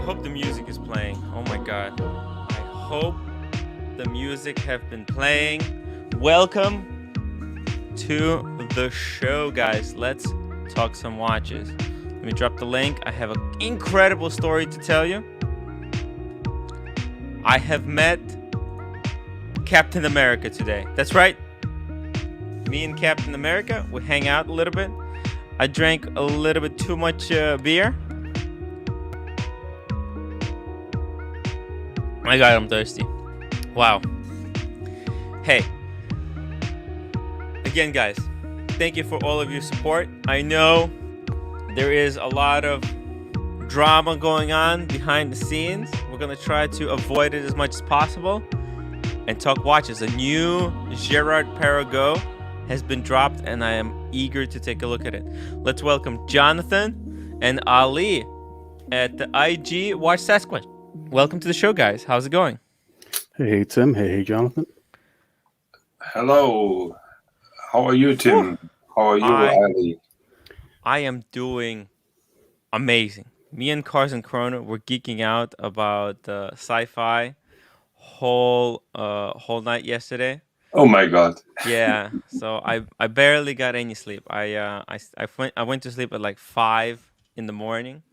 hope the music is playing. Oh my god. I hope the music have been playing. Welcome to the show, guys. Let's talk some watches. Let me drop the link. I have an incredible story to tell you. I have met Captain America today. That's right. Me and Captain America, we hang out a little bit. I drank a little bit too much beer. My god, I'm thirsty. Wow. Hey. Again, guys, thank you for all of your support. I know there is a lot of drama going on behind the scenes. We're going to try to avoid it as much as possible and talk watches. A new Girard-Perregaux has been dropped, and I am eager to take a look at it. Let's welcome Jonathan and Ali at the IG Watch Sasquatch. Welcome to the show, guys. How's it going? Hey, Tim. Hey, Jonathan. Hello. How are you, Tim? How are you, Ali? I am doing amazing. Me and Carson Kroner were geeking out about sci-fi whole night yesterday. Oh my god. Yeah. So I barely got any sleep. I went to sleep at like 5 in the morning.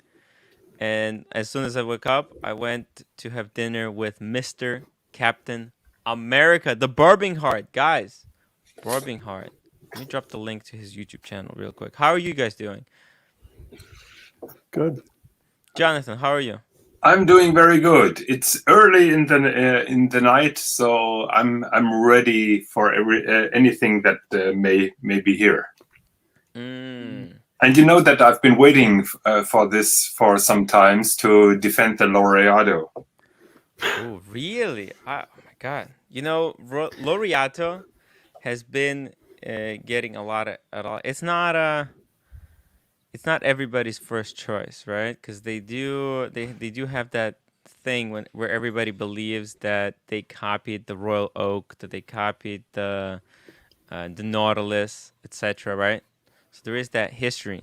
And as soon as I woke up, I went to have dinner with Mr. Captain America, the burbinghard. Guys, burbinghard. Let me drop the link to his YouTube channel real quick. How are you guys doing? Good. Jonathan, how are you? I'm doing very good. It's early in the night, so I'm ready for anything that may be here. And you know that I've been waiting for this for some times to defend the Laureato. Oh, really? Oh my god! You know, Laureato has been getting a lot of. It's not everybody's first choice, right? Because they do have that thing where everybody believes that they copied the Royal Oak, that they copied the Nautilus, etc. Right? So there is that history.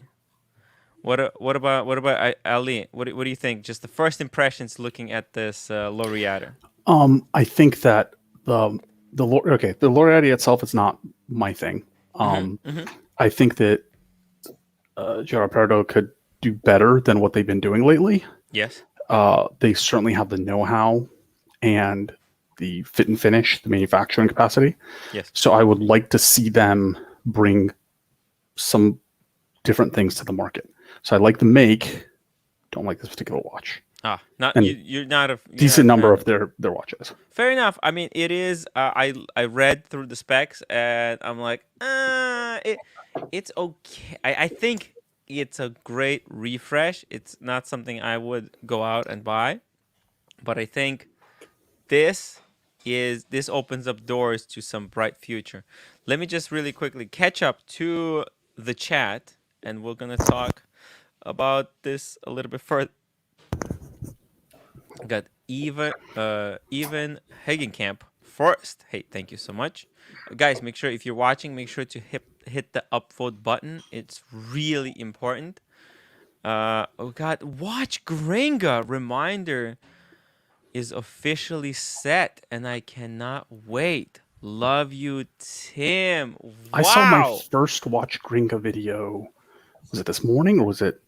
What about Ali? What do you think? Just the first impressions looking at this Laureato. I think that the Laureato itself is not my thing. I think that Girard-Perregaux could do better than what they've been doing lately. Yes. They certainly have the know-how and the fit and finish, the manufacturing capacity. Yes. So I would like to see them bring some different things to the market. So I like the make, don't like this particular watch. You're not a decent number of their watches. Fair enough. I mean, it is. I read through the specs and I'm like, it's okay. I think it's a great refresh. It's not something I would go out and buy, but I think this opens up doors to some bright future. Let me just really quickly catch up to the chat, and we're gonna talk about this a little bit further. Got Even Hagenkamp first. Hey, thank you so much, guys. Make sure if you're watching, make sure to hit the upvote button. It's really important. Oh god, watch Gringa reminder is officially set, and I cannot wait. Love you, Tim. Wow. I saw my first Watch Gringa video. Was it this morning or was it?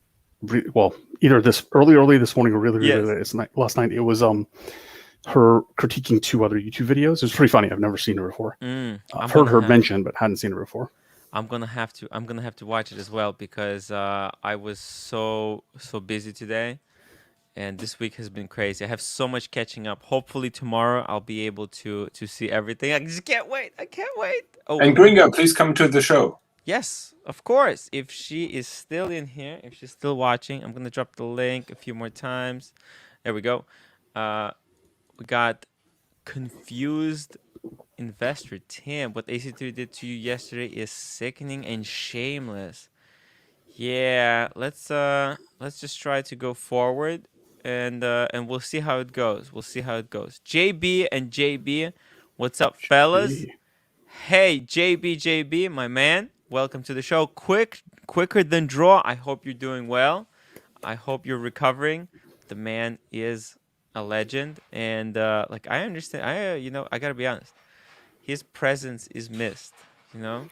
Either this early this morning or really late last night. It was her critiquing 2 other YouTube videos. It was pretty funny. I've never seen her before. I've heard her mentioned, but hadn't seen her before. I'm gonna have to watch it as well because I was so busy today, and this week has been crazy. I have so much catching up. Hopefully tomorrow I'll be able to see everything. I just can't wait. I can't wait. Oh, and Gringa, please come to the show. Yes, of course. If she is still in here, if she's still watching, I'm gonna drop the link a few more times. There we go. We got confused investor Tim. What AC3 did to you yesterday is sickening and shameless. Yeah, let's just try to go forward, and we'll see how it goes. JB and JB, what's up, fellas? Hey, JB, my man. Welcome to the show. Quicker than draw. I hope you're doing well. I hope you're recovering. the man is a legend, and like I understand. I gotta be honest. His presence is missed.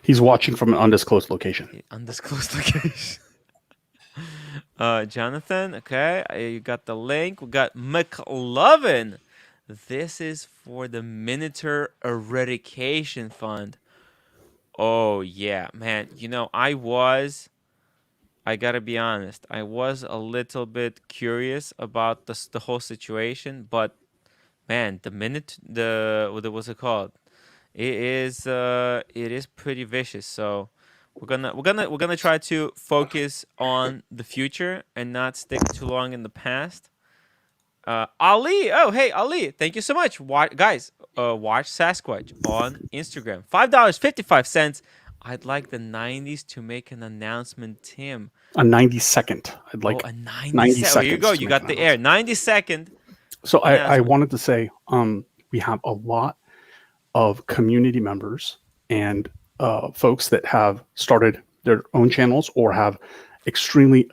He's watching from an undisclosed location. Undisclosed location. Jonathan, okay, you got the link. We got McLovin. This is for the Minotaur Eradication Fund. Oh yeah, man. I gotta be honest. I was a little bit curious about the whole situation, but man, what's it called? It is pretty vicious. So we're gonna try to focus on the future and not stick too long in the past. Ali, oh hey Ali, thank you so much. Guys, watch Sasquatch on Instagram. $5.55. I'd like the 90s to make an announcement, Tim. A 90-second. I'd like a 90 90 seconds. seconds. Here you go. You got the air. 90-second. So I wanted to say, we have a lot of community members and folks that have started their own channels or have extremely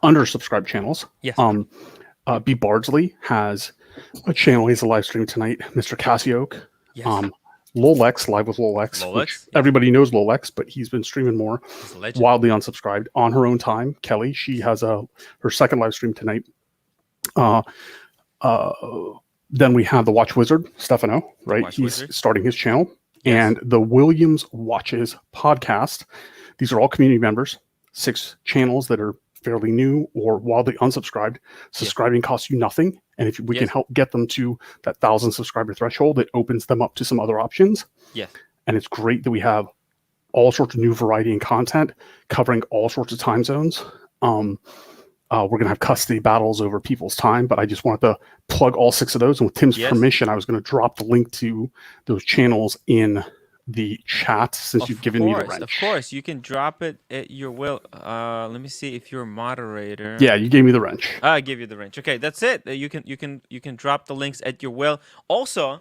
undersubscribed channels. Yes. B. Bardsley has a channel. He's a live stream tonight. Mr. Cassioke. Yes. Lolex, live with Lolex. Lolex, everybody knows Lolex, but he's been streaming more. Wildly unsubscribed on her own time. Kelly, she has her second live stream tonight. Then we have the Watch Wizard, Stefano, right? He's starting his channel. Yes. And the Williams Watches podcast. These are all community members, 6 channels that are fairly new or wildly unsubscribed. Subscribing costs you nothing. And if we can help get them to that 1,000 subscriber threshold, it opens them up to some other options. Yes. And it's great that we have all sorts of new variety and content covering all sorts of time zones. We're going to have custody battles over people's time, but I just wanted to plug all 6 of those. And with Tim's permission, I was going to drop the link to those channels in the chat since you've given me the wrench. Of course, you can drop it at your will. Let me see if you're a moderator. Yeah, you gave me the wrench. I gave you the wrench. Okay, that's it. You can drop the links at your will. Also,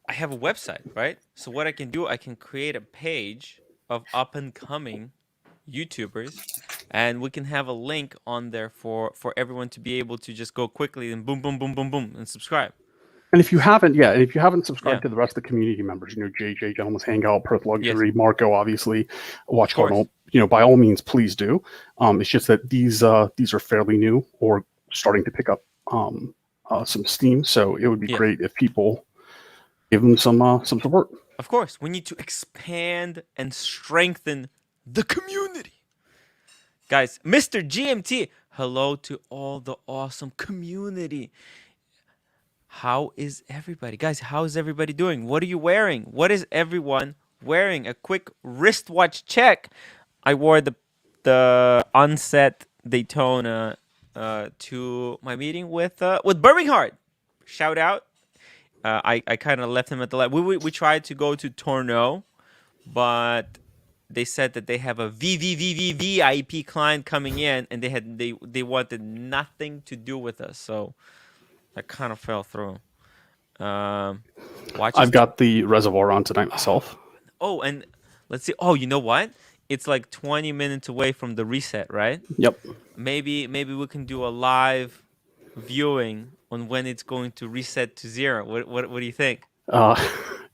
I have a website, right? So what I can do, I can create a page of up and coming YouTubers, and we can have a link on there for everyone to be able to just go quickly and boom, boom, boom, boom, boom, and subscribe. And if you haven't, subscribed to the rest of the community members, JJ, Gentleman's Hangout, Perth Luxury, Marco, obviously, Watch Cardinal, by all means, please do. It's just that these are fairly new or starting to pick up some steam. So it would be great if people give them some support. Of course, we need to expand and strengthen the community. Guys, Mr. GMT, hello to all the awesome community. How is everybody? Guys, how is everybody doing? What are you wearing? What is everyone wearing? A quick wristwatch check. I wore the Onset Daytona to my meeting with burbinghard. Shout out. I kind of left him at the lab. We tried to go to Tourneau, but they said that they have a VIP client coming in, and they wanted nothing to do with us. So that kind of fell through. I've got the reservoir on tonight myself. Oh, and let's see. Oh, you know what? It's like 20 minutes away from the reset, right? Yep. Maybe we can do a live viewing on when it's going to reset to 0. What do you think?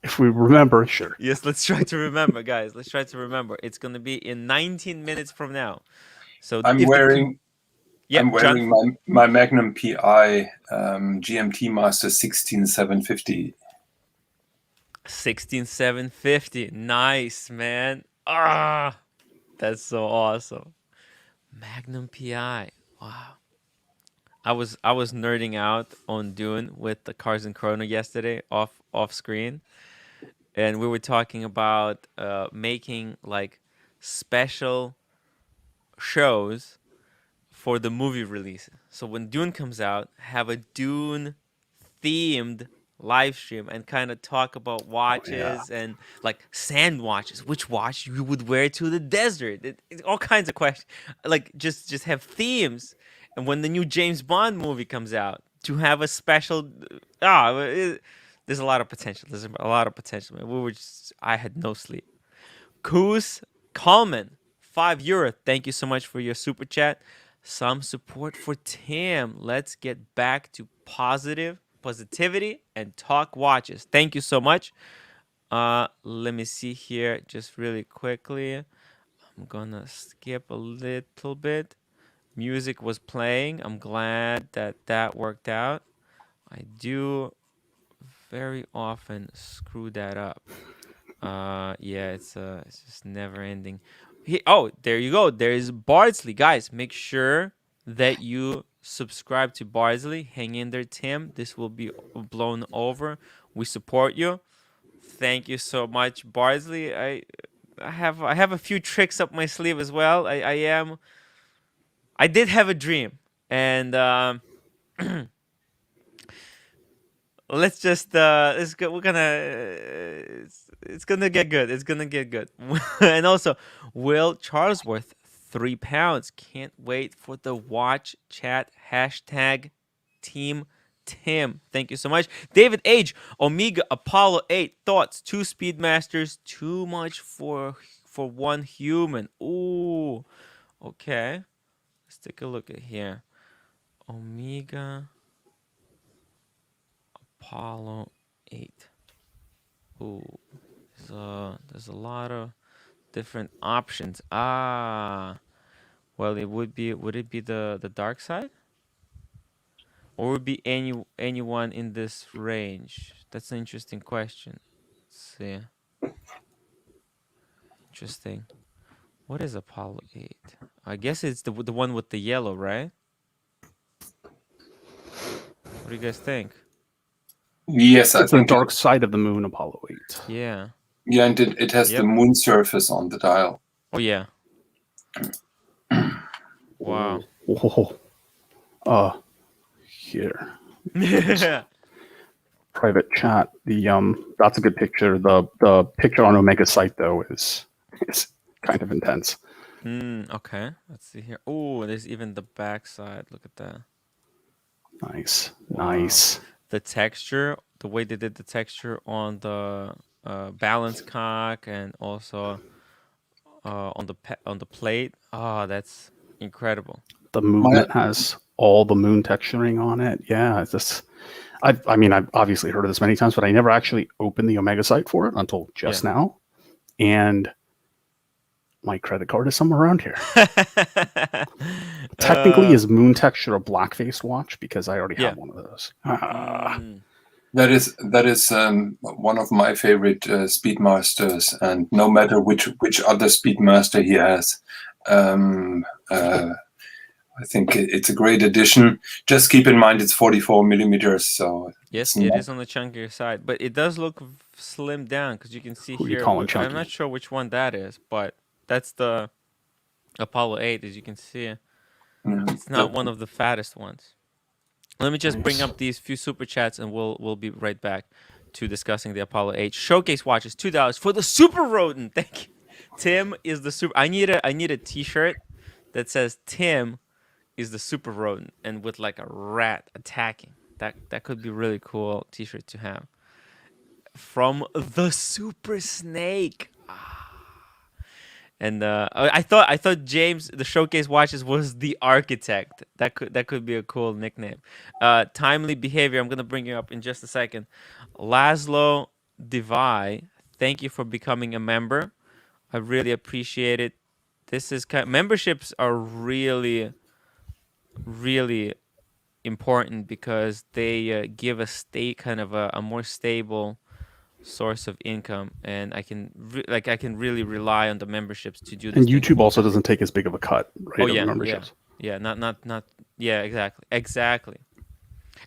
If we remember, sure. Yes, let's try to remember, guys. Let's try to remember. It's going to be in 19 minutes from now. So I'm wearing my Magnum PI GMT Master 16750. 16750. Nice, man. That's so awesome. Magnum PI. Wow. I was nerding out on Dune with the Cars and Chrono yesterday off screen, and we were talking about making like special shows for the movie release. So when Dune comes out, have a Dune themed live stream and kind of talk about watches and like sand watches. Which watch you would wear to the desert? All kinds of questions. Like just have themes. And when the new James Bond movie comes out, to have a special, there's a lot of potential. There's a lot of potential. I had no sleep. Koos Coleman, €5. Thank you so much for your super chat. some support for Tim. Let's get back to positivity and talk watches. Thank you so much. Let me see here just really quickly. I'm gonna skip a little bit. Music was playing. I'm glad that worked out. I do very often screw that up. Yeah, it's just never ending. Oh, there you go. There is Bardsley. Guys, make sure that you subscribe to Bardsley. Hang in there, Tim. This will be blown over. We support you. Thank you so much, Bardsley. I have a few tricks up my sleeve as well. I did have a dream, and let's just let's go. We're gonna it's gonna get good. It's gonna get good. And also, Will Charlesworth, £3. Can't wait for the watch chat hashtag Team Tim. Thank you so much. David H. Omega Apollo 8 thoughts. 2 Speedmasters. Too much for one human. Ooh. Okay. Let's take a look at here. Omega Apollo 8. Ooh. There's a lot of different options. Well, would it be the dark side? Or would it be anyone in this range? That's an interesting question. Let's see. Interesting. What is Apollo 8? I guess it's the one with the yellow, right? What do you guys think? Yes, I It's the think dark side of the moon, Apollo 8. Yeah. Yeah, and it has the moon surface on the dial. Oh yeah. Wow. Oh. Here. Private chat. That's a good picture. The picture on Omega's site though is kind of intense. Okay. Let's see here. Oh, there's even the back side. Look at that. Nice. Wow. Nice. The texture, the way they did the texture on the balance cock and also on the plate. Oh, that's incredible. The movement has all the moon texturing on it. Yeah, it's just. I mean, I've obviously heard of this many times, but I never actually opened the Omega site for it until just now. And my credit card is somewhere around here. Technically, is moon texture a black-faced watch? Because I already have one of those. That is one of my favorite Speedmasters, and no matter which other Speedmaster he has, I think it's a great addition. Just keep in mind it's 44 millimeters, so yes, it is on the chunkier side, but it does look slimmed down because you can see Who here. You calling chunky? I'm not sure which one that is, but that's the Apollo 8, as you can see. It's not one of the fattest ones. Let me just bring up these few super chats, and we'll be right back to discussing the Apollo 8 showcase watches. $2 for the Super Rodent. Thank you. Tim is the super. I need a T-shirt that says Tim is the Super Rodent, and with like a rat attacking. That could be really cool T-shirt to have. From the Super Snake. And I thought James, the showcase watches, was the architect. That could be a cool nickname. Timely behavior. I'm gonna bring you up in just a second. Laszlo Divai, thank you for becoming a member. I really appreciate it. This is memberships are really important because they give us kind of a more stable source of income, and I can really rely on the memberships to do this. And YouTube also doesn't take as big of a cut, right? Oh yeah, memberships. Yeah, exactly.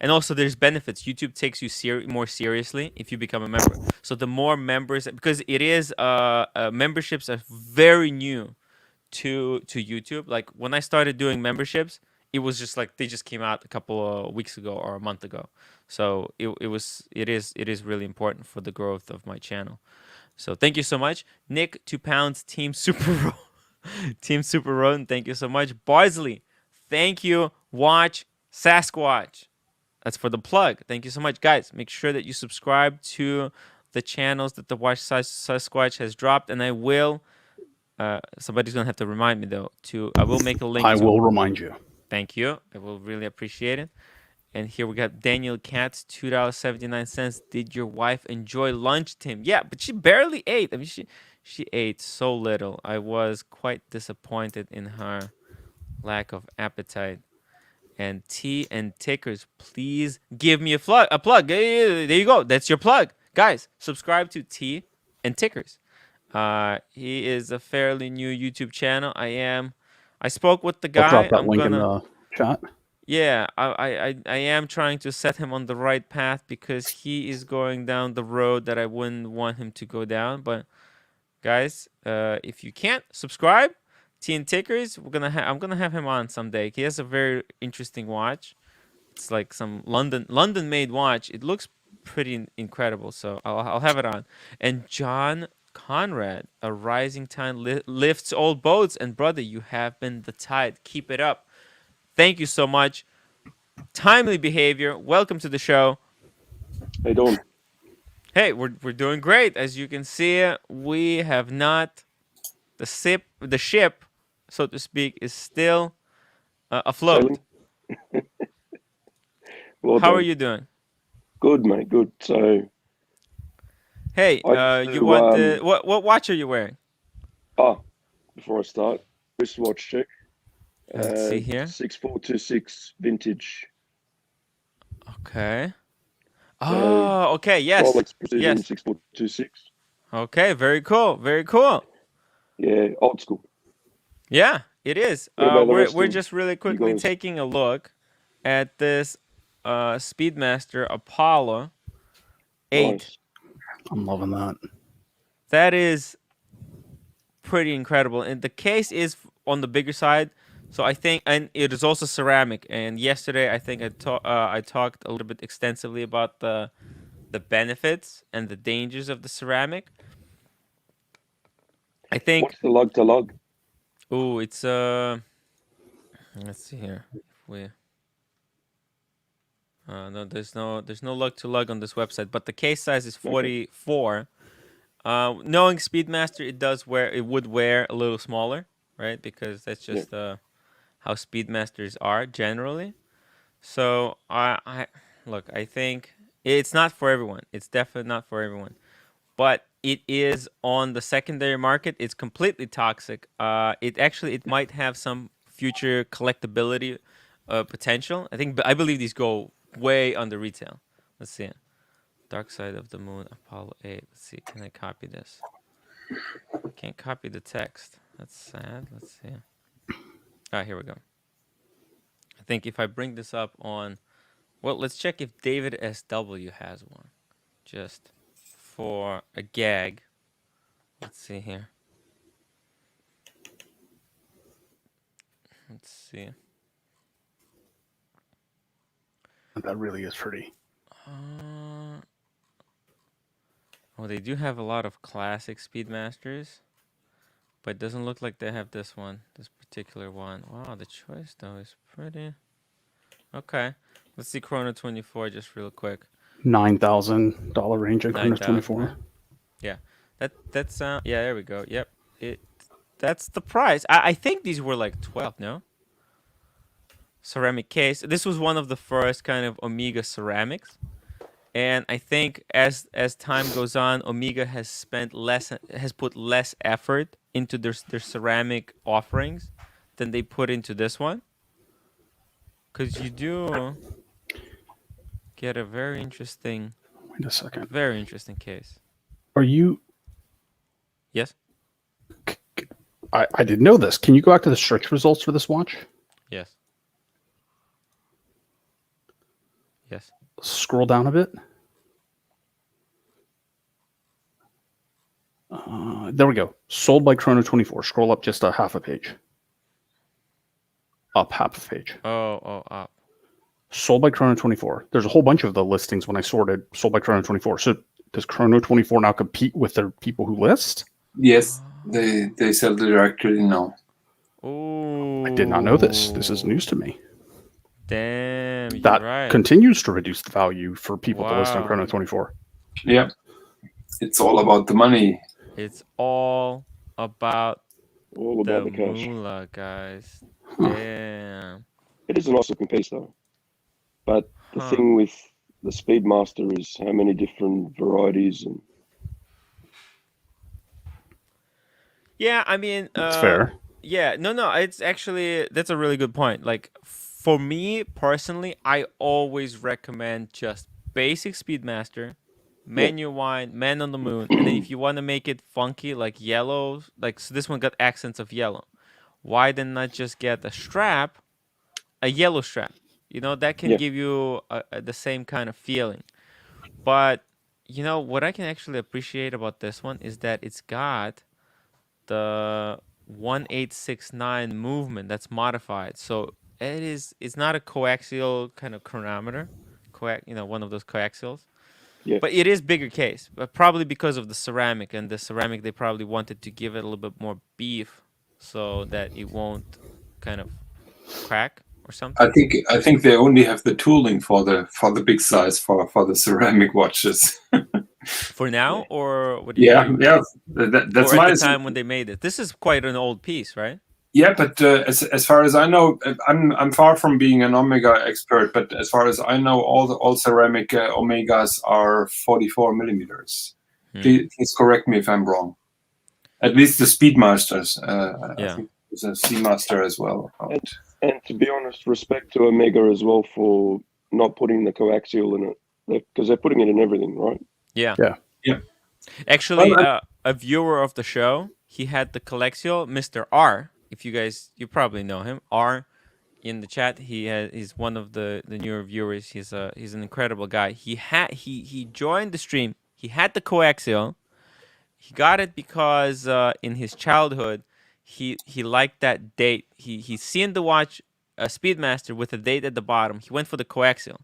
And also there's benefits. YouTube takes you more seriously if you become a member. So the more members, because it is memberships are very new to YouTube. Like when I started doing memberships, it was just like they just came out a couple of weeks ago or a month ago. So it is really important for the growth of my channel. So thank you so much, Nick. £2, Team Super Team Super Rodent. Thank you so much, Bardsley. Thank you. Watch Sasquatch. That's for the plug. Thank you so much, guys. Make sure that you subscribe to the channels that the Watch Sasquatch has dropped, and I will. Somebody's gonna have to remind me though. I will make a link. I will remind you. Thank you. I will really appreciate it. And here we got Daniel Katz, $2.79. Did your wife enjoy lunch, Tim? Yeah, but she barely ate. I mean, she ate so little. I was quite disappointed in her lack of appetite. And tea and tickers, please give me a plug. There you go. That's your plug, guys. Subscribe to Tea and Tickers. He is a fairly new YouTube channel. I spoke with the I'll guy. drop that I'm link in gonna. the chat. Yeah, I am trying to set him on the right path because he is going down the road that I wouldn't want him to go down. But guys, if you can't subscribe, Tea and Tickers, I'm gonna have him on someday. He has a very interesting watch. It's like some London made watch. It looks pretty incredible. So I'll have it on. And John Conrad, a rising tide lifts all boats. And brother, you have been the tide. Keep it up. Thank you so much. Timely behavior. Welcome to the show. How you doing? Hey, we're doing great. As you can see, we have not the ship, so to speak, is still afloat. Well How done. are you doing? Good, mate. Good. So, hey, you want what watch are you wearing? Before I start, wristwatch check. Let's see here. 6426 vintage. Okay. Oh, okay. Yes. Rolex Precision yes. 6426. Okay. Very cool. Very cool. Yeah, old school. Yeah, it is. We're just really quickly taking a look at this Speedmaster Apollo 8. Nice. I'm loving that. That is pretty incredible. And the case is on the bigger side. So I think, and it is also ceramic. And yesterday, I think I talked a little bit extensively about the benefits and the dangers of the ceramic. I think. What's the lug to lug? Oh, it's let's see here. If we no, there's no lug to lug on this website, but the case size is 44. Knowing Speedmaster, it would wear a little smaller, right? Because that's just how Speedmasters are generally. So I think it's not for everyone. It's definitely not for everyone. But it is on the secondary market. It's completely toxic. It might have some future collectability potential. I believe these go way under retail. Let's see. Dark Side of the Moon, Apollo 8. Let's see. Can I copy this? Can't copy the text. That's sad. Let's see. Here we go. I think if I bring this up on, let's check if David SW has one. Just for a gag. Let's see here. Let's see. That really is pretty. They do have a lot of classic Speedmasters, but it doesn't look like they have this particular one. Wow, the choice though is pretty. Okay, let's see Chrono 24 just real quick. $9,000 range in Chrono 24. Yeah, that's yeah. There we go. Yep, that's the price. I think these were like 12. No. Ceramic case. This was one of the first kind of Omega ceramics. And I think as time goes on, Omega has put less effort into their ceramic offerings than they put into this one. Because you do get a very interesting. Wait a second. Very interesting case. Are you? Yes. I didn't know this. Can you go back to the search results for this watch? Yes. Yes. Scroll down a bit. There we go. Sold by Chrono 24. Scroll up just a half a page. Up half a page. Oh, up. Sold by Chrono 24. There's a whole bunch of the listings when I sorted sold by Chrono 24. So does Chrono 24 now compete with their people who list? Yes, they sell directly now. Oh. I did not know this. This is news to me. Damn, you're that right. continues to reduce the value for people to list on Chrono 24. Yeah. It's all about the money. It's all about the cash. moolah, guys. Damn. is a nice looking piece though. But the thing with the Speedmaster is how many different varieties and. Yeah, I mean, That's fair. yeah, no, it's actually that's a really good point. Like for me personally, I always recommend just basic Speedmaster, manual wind, Man on the Moon, and then if you want to make it funky, like yellow, like so this one got accents of yellow. Why then not just get a yellow strap? You know, that can give you the same kind of feeling. But you know what I can actually appreciate about this one is that it's got the 1869 movement that's modified. So it's not a coaxial kind of chronometer, one of those coaxials. Yeah. But it is bigger case, but probably because of the ceramic, and the ceramic they probably wanted to give it a little bit more beef so that it won't kind of crack or something. I think they only have the tooling for the big size for the ceramic watches. For now, or what do you think? Yeah, that's or my at the time when they made it. This is quite an old piece, right? Yeah, but as far as I know, I'm far from being an Omega expert. But as far as I know, all ceramic Omegas are 44 millimeters. Please correct me if I'm wrong. At least the Speedmasters. I think there's a Seamaster as well. And to be honest, respect to Omega as well for not putting the coaxial in it, because they're putting it in everything, right? Yeah. Well, Actually, a viewer of the show, he had the coaxial, Mr. R. If you probably know him, R, in the chat. He's one of the newer viewers. He's an incredible guy. He joined the stream. He had the coaxial. He got it because in his childhood, he liked that date. He's seen the watch, Speedmaster with a date at the bottom. He went for the coaxial,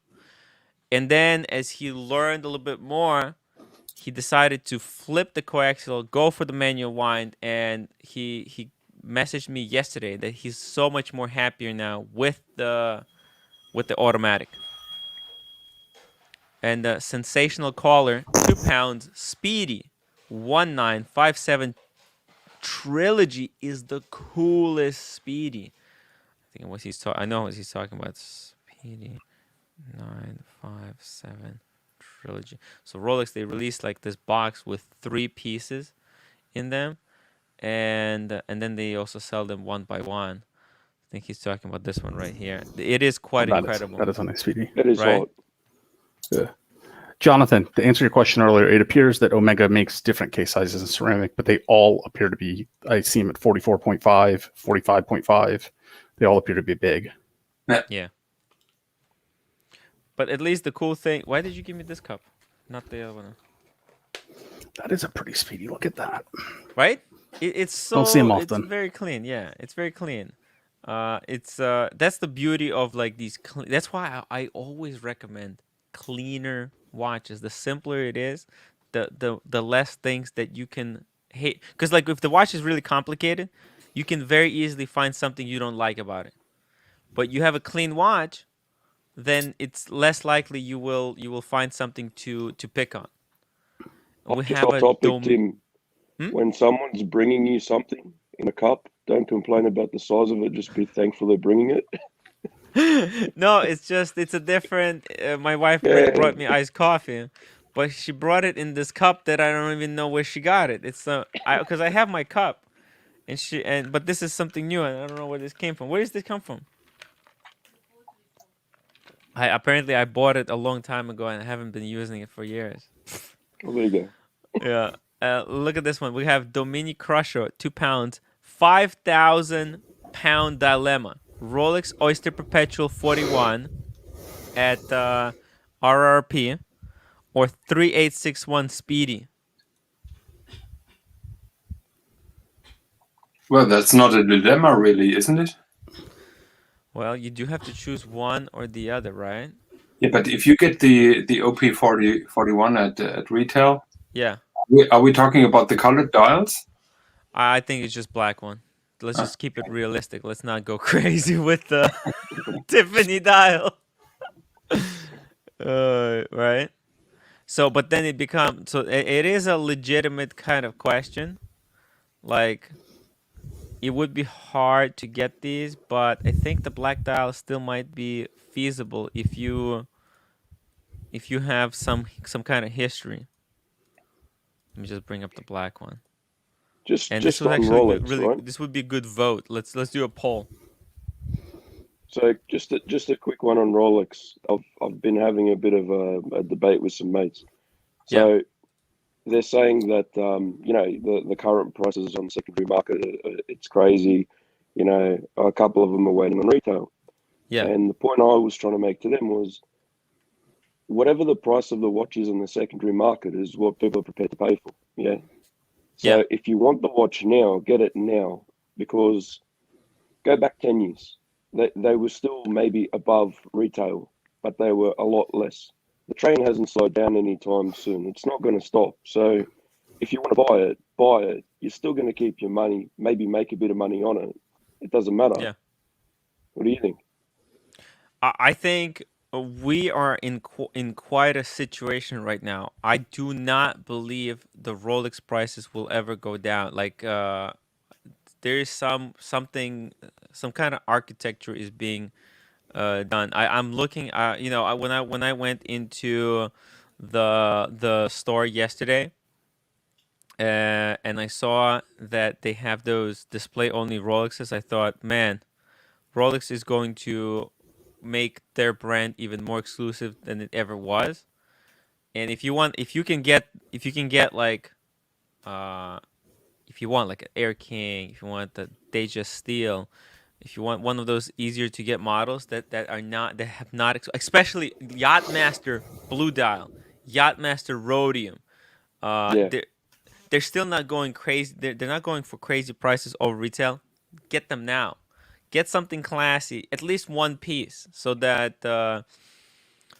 and then as he learned a little bit more, he decided to flip the coaxial, go for the manual wind, and he messaged me yesterday that he's so much more happier now with the automatic. And the sensational caller, 2 pounds, speedy, 1957 trilogy is the coolest speedy. I know what he's talking about. Speedy 957 trilogy. So Rolex, they released like this box with 3 pieces in them, and then they also sell them one by one. I think he's talking about this one right here. It is quite incredible. That is a nice speedy. It is right. hot. Yeah. Jonathan, to answer your question earlier, it appears that Omega makes different case sizes in ceramic, but they all appear to be, I see them at 44.5, 45.5. They all appear to be big. Yeah. But at least the cool thing, why did you give me this cup? Not the other one. That is a pretty speedy. Look at that. Right? It's so, don't see them often. It's very clean. Yeah, it's very clean. That's the beauty of like these. That's why I always recommend cleaner watches. The simpler it is, the less things that you can hate. Because like if the watch is really complicated, you can very easily find something you don't like about it. But you have a clean watch, then it's less likely you will find something to pick on. We Just have off topic, Tim. Hmm? When someone's bringing you something in a cup, don't complain about the size of it. Just be thankful they're bringing it. No, it's a different. My wife brought me iced coffee, but she brought it in this cup that I don't even know where she got it. It's because I have my cup, but this is something new and I don't know where this came from. Where does this come from? Apparently I bought it a long time ago and I haven't been using it for years. Well, there you go. Yeah. Look at this one. We have Domini Crusher, 2 pounds, 5,000 pound dilemma. Rolex Oyster Perpetual 41 at RRP or 3861 Speedy. Well, that's not a dilemma, really, isn't it? Well, you do have to choose one or the other, right? Yeah, but if you get the OP41 at retail, yeah, are we talking about the colored dials? I think it's just black one. Let's just keep it realistic. Let's not go crazy with the Tiffany dial. Right? So, but then it becomes, so it is a legitimate kind of question. Like, it would be hard to get these, but I think the black dial still might be feasible if you have some kind of history. Let me just bring up the black one. And this Just would on actually be Rolex, really, right? this would be a good vote. Let's do a poll. So just a quick one on Rolex. I've been having a bit of a debate with some mates. So they're saying that the current prices on the secondary market, it's crazy. A couple of them are waiting on retail. Yeah. And the point I was trying to make to them was, whatever the price of the watch is in the secondary market is what people are prepared to pay for. Yeah. So if you want the watch now, get it now, because go back 10 years. They were still maybe above retail, but they were a lot less. The train hasn't slowed down anytime soon. It's not going to stop. So if you want to buy it. You're still going to keep your money, maybe make a bit of money on it. It doesn't matter. Yeah. What do you think? I think we are in quite a situation right now. I do not believe the Rolex prices will ever go down. Like there is some kind of architecture is being done. I'm looking. When I went into the store yesterday, and I saw that they have those display only Rolexes, I thought, man, Rolex is going to make their brand even more exclusive than it ever was. And if you can get like if you want like an Air King, if you want the Deja Steel, if you want one of those easier to get models that have not, especially Yachtmaster Blue Dial, Yachtmaster Rhodium, Yeah. they're still not going crazy. They're not going for crazy prices over retail. Get them now. Get something classy, at least one piece, so that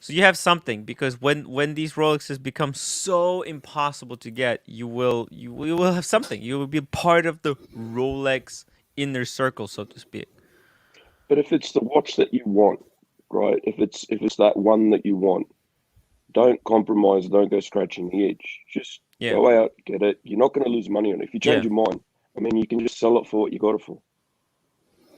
so you have something. Because when these Rolexes become so impossible to get, you will have something. You will be part of the Rolex inner circle, so to speak. But if it's the watch that you want, right? If it's that one that you want, don't compromise. Don't go scratching the itch. Just go out, get it. You're not going to lose money on it. If you change your mind, I mean, you can just sell it for what you got it for.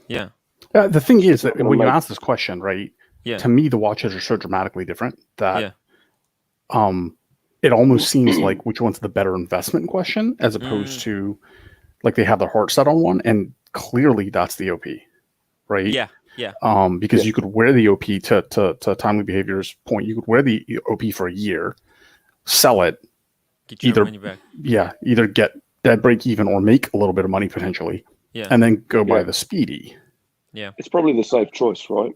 Yeah. The thing is that when you ask this question, right? Yeah. To me, the watches are so dramatically different that it almost seems like which one's the better investment question, as opposed to like they have their heart set on one, and clearly that's the OP, right? Yeah. Yeah. Because you could wear the OP to Timely Behavior's point. You could wear the OP for a year, sell it, get your money back. Yeah, either get dead break even or make a little bit of money potentially. Yeah. And then go buy the Speedy. Yeah. It's probably the safe choice, right?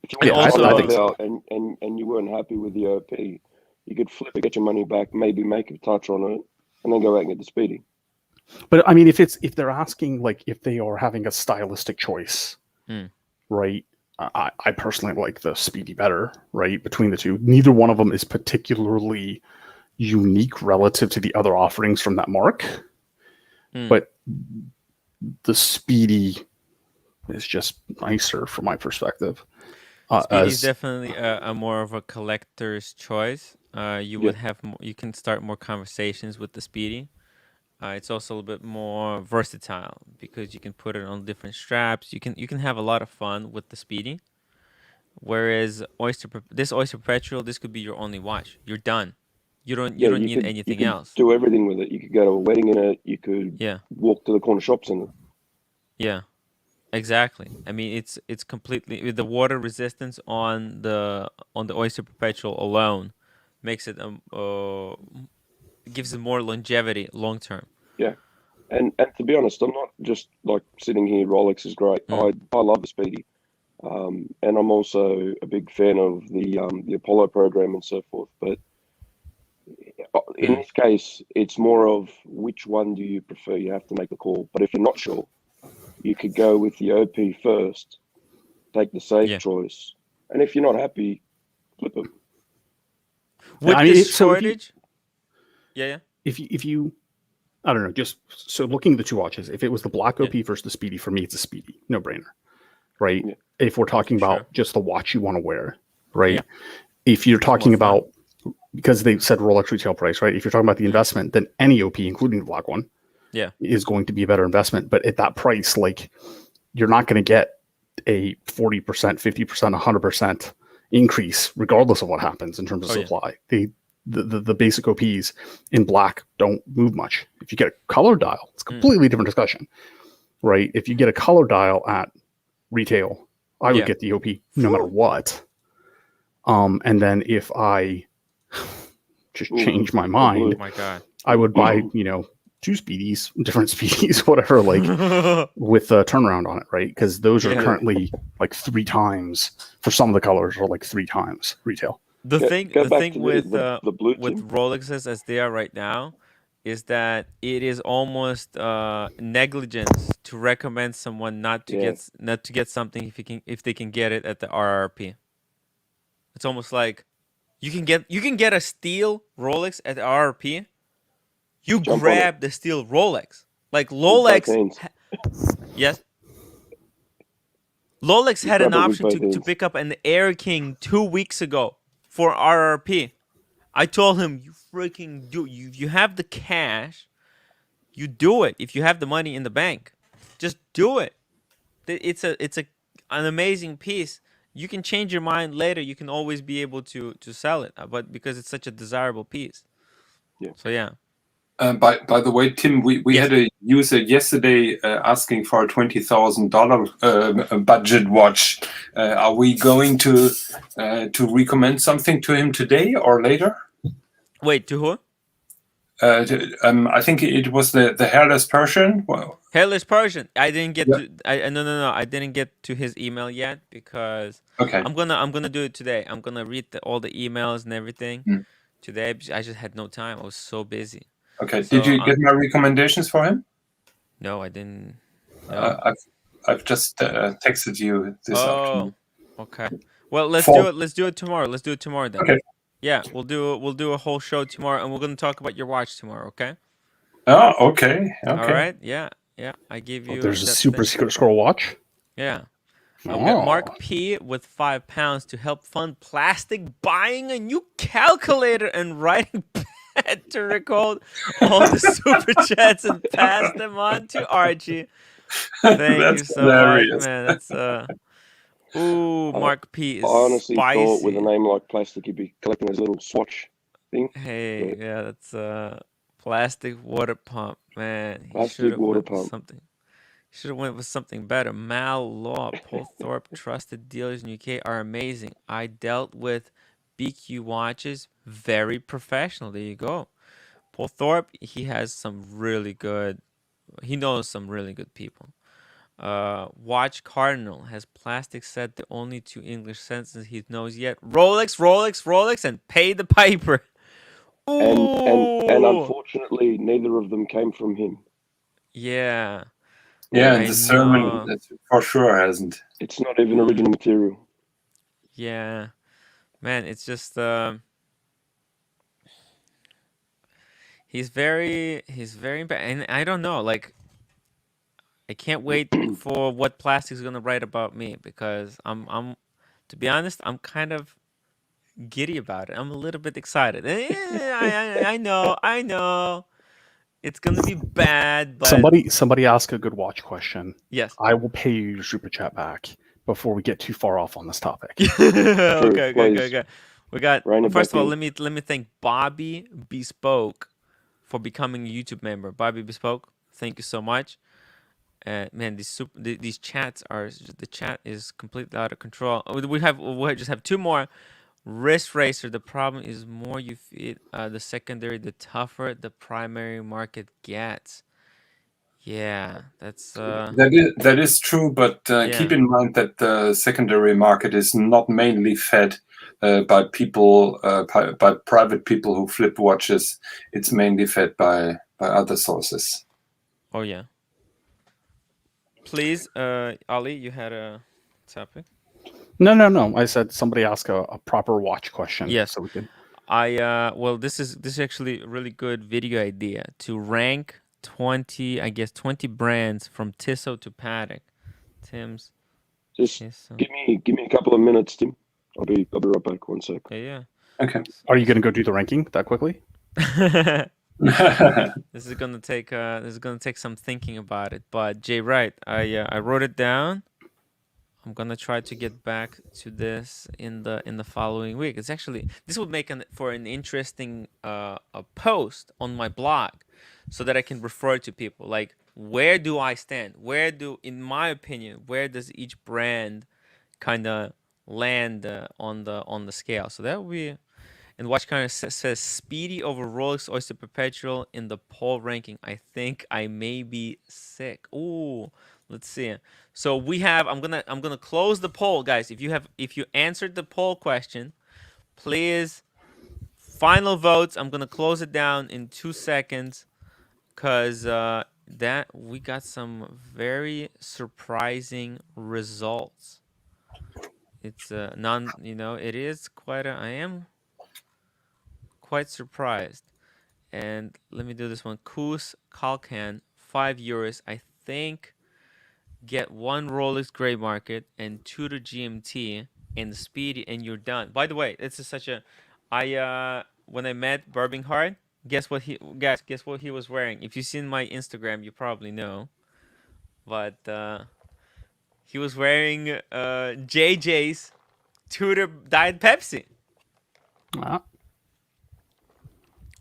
If you I think so. and you weren't happy with the OP, you could flip it, get your money back, maybe make a touch on it, and then go out and get the Speedy. But I mean, if they're asking, like, if they are having a stylistic choice, right? I personally like the Speedy better, right? Between the two, neither one of them is particularly unique relative to the other offerings from that mark, but the Speedy is just nicer from my perspective. Speedy is definitely a more of a collector's choice. You can start more conversations with the Speedy. It's also a little bit more versatile because you can put it on different straps. You can have a lot of fun with the Speedy. Whereas Oyster Perpetual, this could be your only watch. You're done. You don't need anything else. Do everything with it. You could go to a wedding in it. You could walk to the corner shops in it. Yeah. Exactly. I mean, it's completely with the water resistance on the Oyster Perpetual alone makes it gives it more longevity long term. Yeah, and to be honest, I'm not just like sitting here. Rolex is great. I love the Speedy, and I'm also a big fan of the Apollo program and so forth. But in this case, it's more of which one do you prefer. You have to make the call. But if you're not sure, you could go with the OP first, take the safe choice, and if you're not happy, flip it. With this shortage, If you, I don't know, just so looking at the two watches, if it was the black OP versus the Speedy, for me, it's a Speedy, no brainer, right? Yeah. If we're talking about just the watch you want to wear, right? Yeah. If you're talking about, because they said Rolex retail price, right? If you're talking about the investment, then any OP, including the black one, is going to be a better investment. But at that price, like, you're not going to get a 40%, 50%, 100% increase, regardless of what happens in terms of supply. Yeah. The basic OPs in black don't move much. If you get a color dial, it's a completely different discussion, right? If you get a color dial at retail, I would get the OP no matter what. And then if I just change my mind, oh my God, I would buy, two speedies, different speedies, whatever, like with a turnaround on it, right? Because those are currently like 3 times for some of the colors, or like 3 times retail. The thing with the blue with Rolexes as they are right now is that it is almost negligence to recommend someone not to get something if they can get it at the RRP. It's almost like you can get a steel Rolex at the RRP. You grab the steel Rolex. Like Rolex. Yes. Rolex had an option to pick up an Air King 2 weeks ago for RRP. I told him, you freaking do. You have the cash. You do it. If you have the money in the bank, just do it. It's an amazing piece. You can change your mind later. You can always be able to sell it, but because it's such a desirable piece. Yeah. So yeah. By the way, Tim, we had a user yesterday asking for a $20,000 budget watch. Are we going to recommend something to him today or later? Wait, to who? I think it was the hairless Persian. Well, hairless Persian. I didn't get to. No. I didn't get to his email yet because I'm gonna do it today. I'm gonna read all the emails and everything today. I just had no time. I was so busy. Okay. So, did you get my recommendations for him? No, I didn't. No. I've just texted you this afternoon. Okay. Well, let's do it tomorrow. Let's do it tomorrow then. Okay. Yeah, we'll do a whole show tomorrow, and we're gonna talk about your watch tomorrow. Okay. Oh, okay. All right. Yeah. I give you. There's a super secret scroll watch. Yeah. We got Mark P with £5 to help fund plastic buying a new calculator and writing pad to record all the super chats and pass them on to Archie. Thank you so hilarious. much, man. That's Mark P is I honestly spicy. thought with a name like Plastic, you'd be collecting his little swatch thing. Hey, yeah, that's plastic water pump, man. Plastic water pump. Should have went with something better. Mal Law, Polthorpe, trusted dealers in UK are amazing. I dealt with BQ watches, very professional. There you go. Polthorpe, he has some really good. He knows some really good people. Watch Cardinal has plastic said the only 2 English sentences he knows yet. Rolex, and pay the piper. And unfortunately, neither of them came from him. Yeah. Yeah, the sermon for sure hasn't. It's not even original material. Yeah, man, it's just he's very bad, and I don't know, like, I can't wait for what Plastic's gonna write about me, because I'm to be honest, I'm kind of giddy about it. I'm a little bit excited. I know. It's gonna be bad, but somebody ask a good watch question. Yes, I will pay you your super chat back before we get too far off on this topic. Okay. We got. First of all, let me thank Bobby Bespoke for becoming a YouTube member. Bobby Bespoke, thank you so much. Man, these chats are, the chat is completely out of control. We just have 2 more. Wrist racer. The problem is more you feed the secondary, the tougher the primary market gets. Yeah, that's that is true. But keep in mind that the secondary market is not mainly fed by people, by private people who flip watches. It's mainly fed by other sources. Oh yeah. Please, Ali, you had a topic. No. I said somebody ask a proper watch question. Yes. So we can. Well, this is actually a really good video idea to rank 20 brands from Tissot to Patek. Tim's. Just give me a couple of minutes, Tim. I'll be right back. 1 sec. Yeah. Okay. Are you going to go do the ranking that quickly? This is gonna take some thinking about it. But Jay, right? I wrote it down. I'm gonna try to get back to this in the following week. It's actually, this would make for an interesting a post on my blog, so that I can refer to people. Like, where do I stand? In my opinion, where does each brand kind of land on the scale? So that would be. And watch kind of says Speedy over Rolex Oyster Perpetual in the poll ranking. I think I may be sick. Ooh, let's see. So we have. I'm gonna close the poll, guys. If you answered the poll question, please, final votes. I'm gonna close it down in 2 seconds, cause that we got some very surprising results. It's it is quite I am quite surprised. And let me do this one. Koos Kalkan, €5. I think get 1 Rolex gray market and 2 to GMT and the Speedy, and you're done. By the way, this is such a when I met Burbinghard, guess what he was wearing? If you've seen my Instagram, you probably know. But he was wearing JJ's Tudor Diet Pepsi.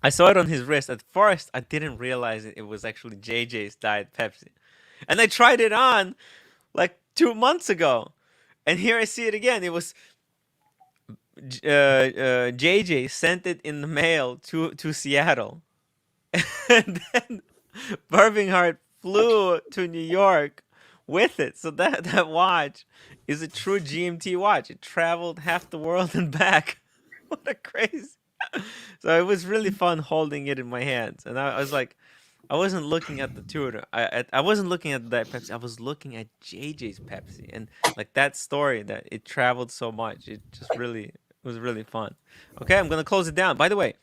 I saw it on his wrist. At first, I didn't realize it was actually JJ's Diet Pepsi. And I tried it on like 2 months ago. And here I see it again. It was JJ sent it in the mail to Seattle. And then Burbinghard flew to New York with it. So that watch is a true GMT watch. It traveled half the world and back. What a crazy. So it was really fun holding it in my hands, and I was like, I wasn't looking at the Tudor. I wasn't looking at that Pepsi. I was looking at JJ's Pepsi, and like that story that it traveled so much. It was really fun. Okay, I'm gonna close it down. By the way,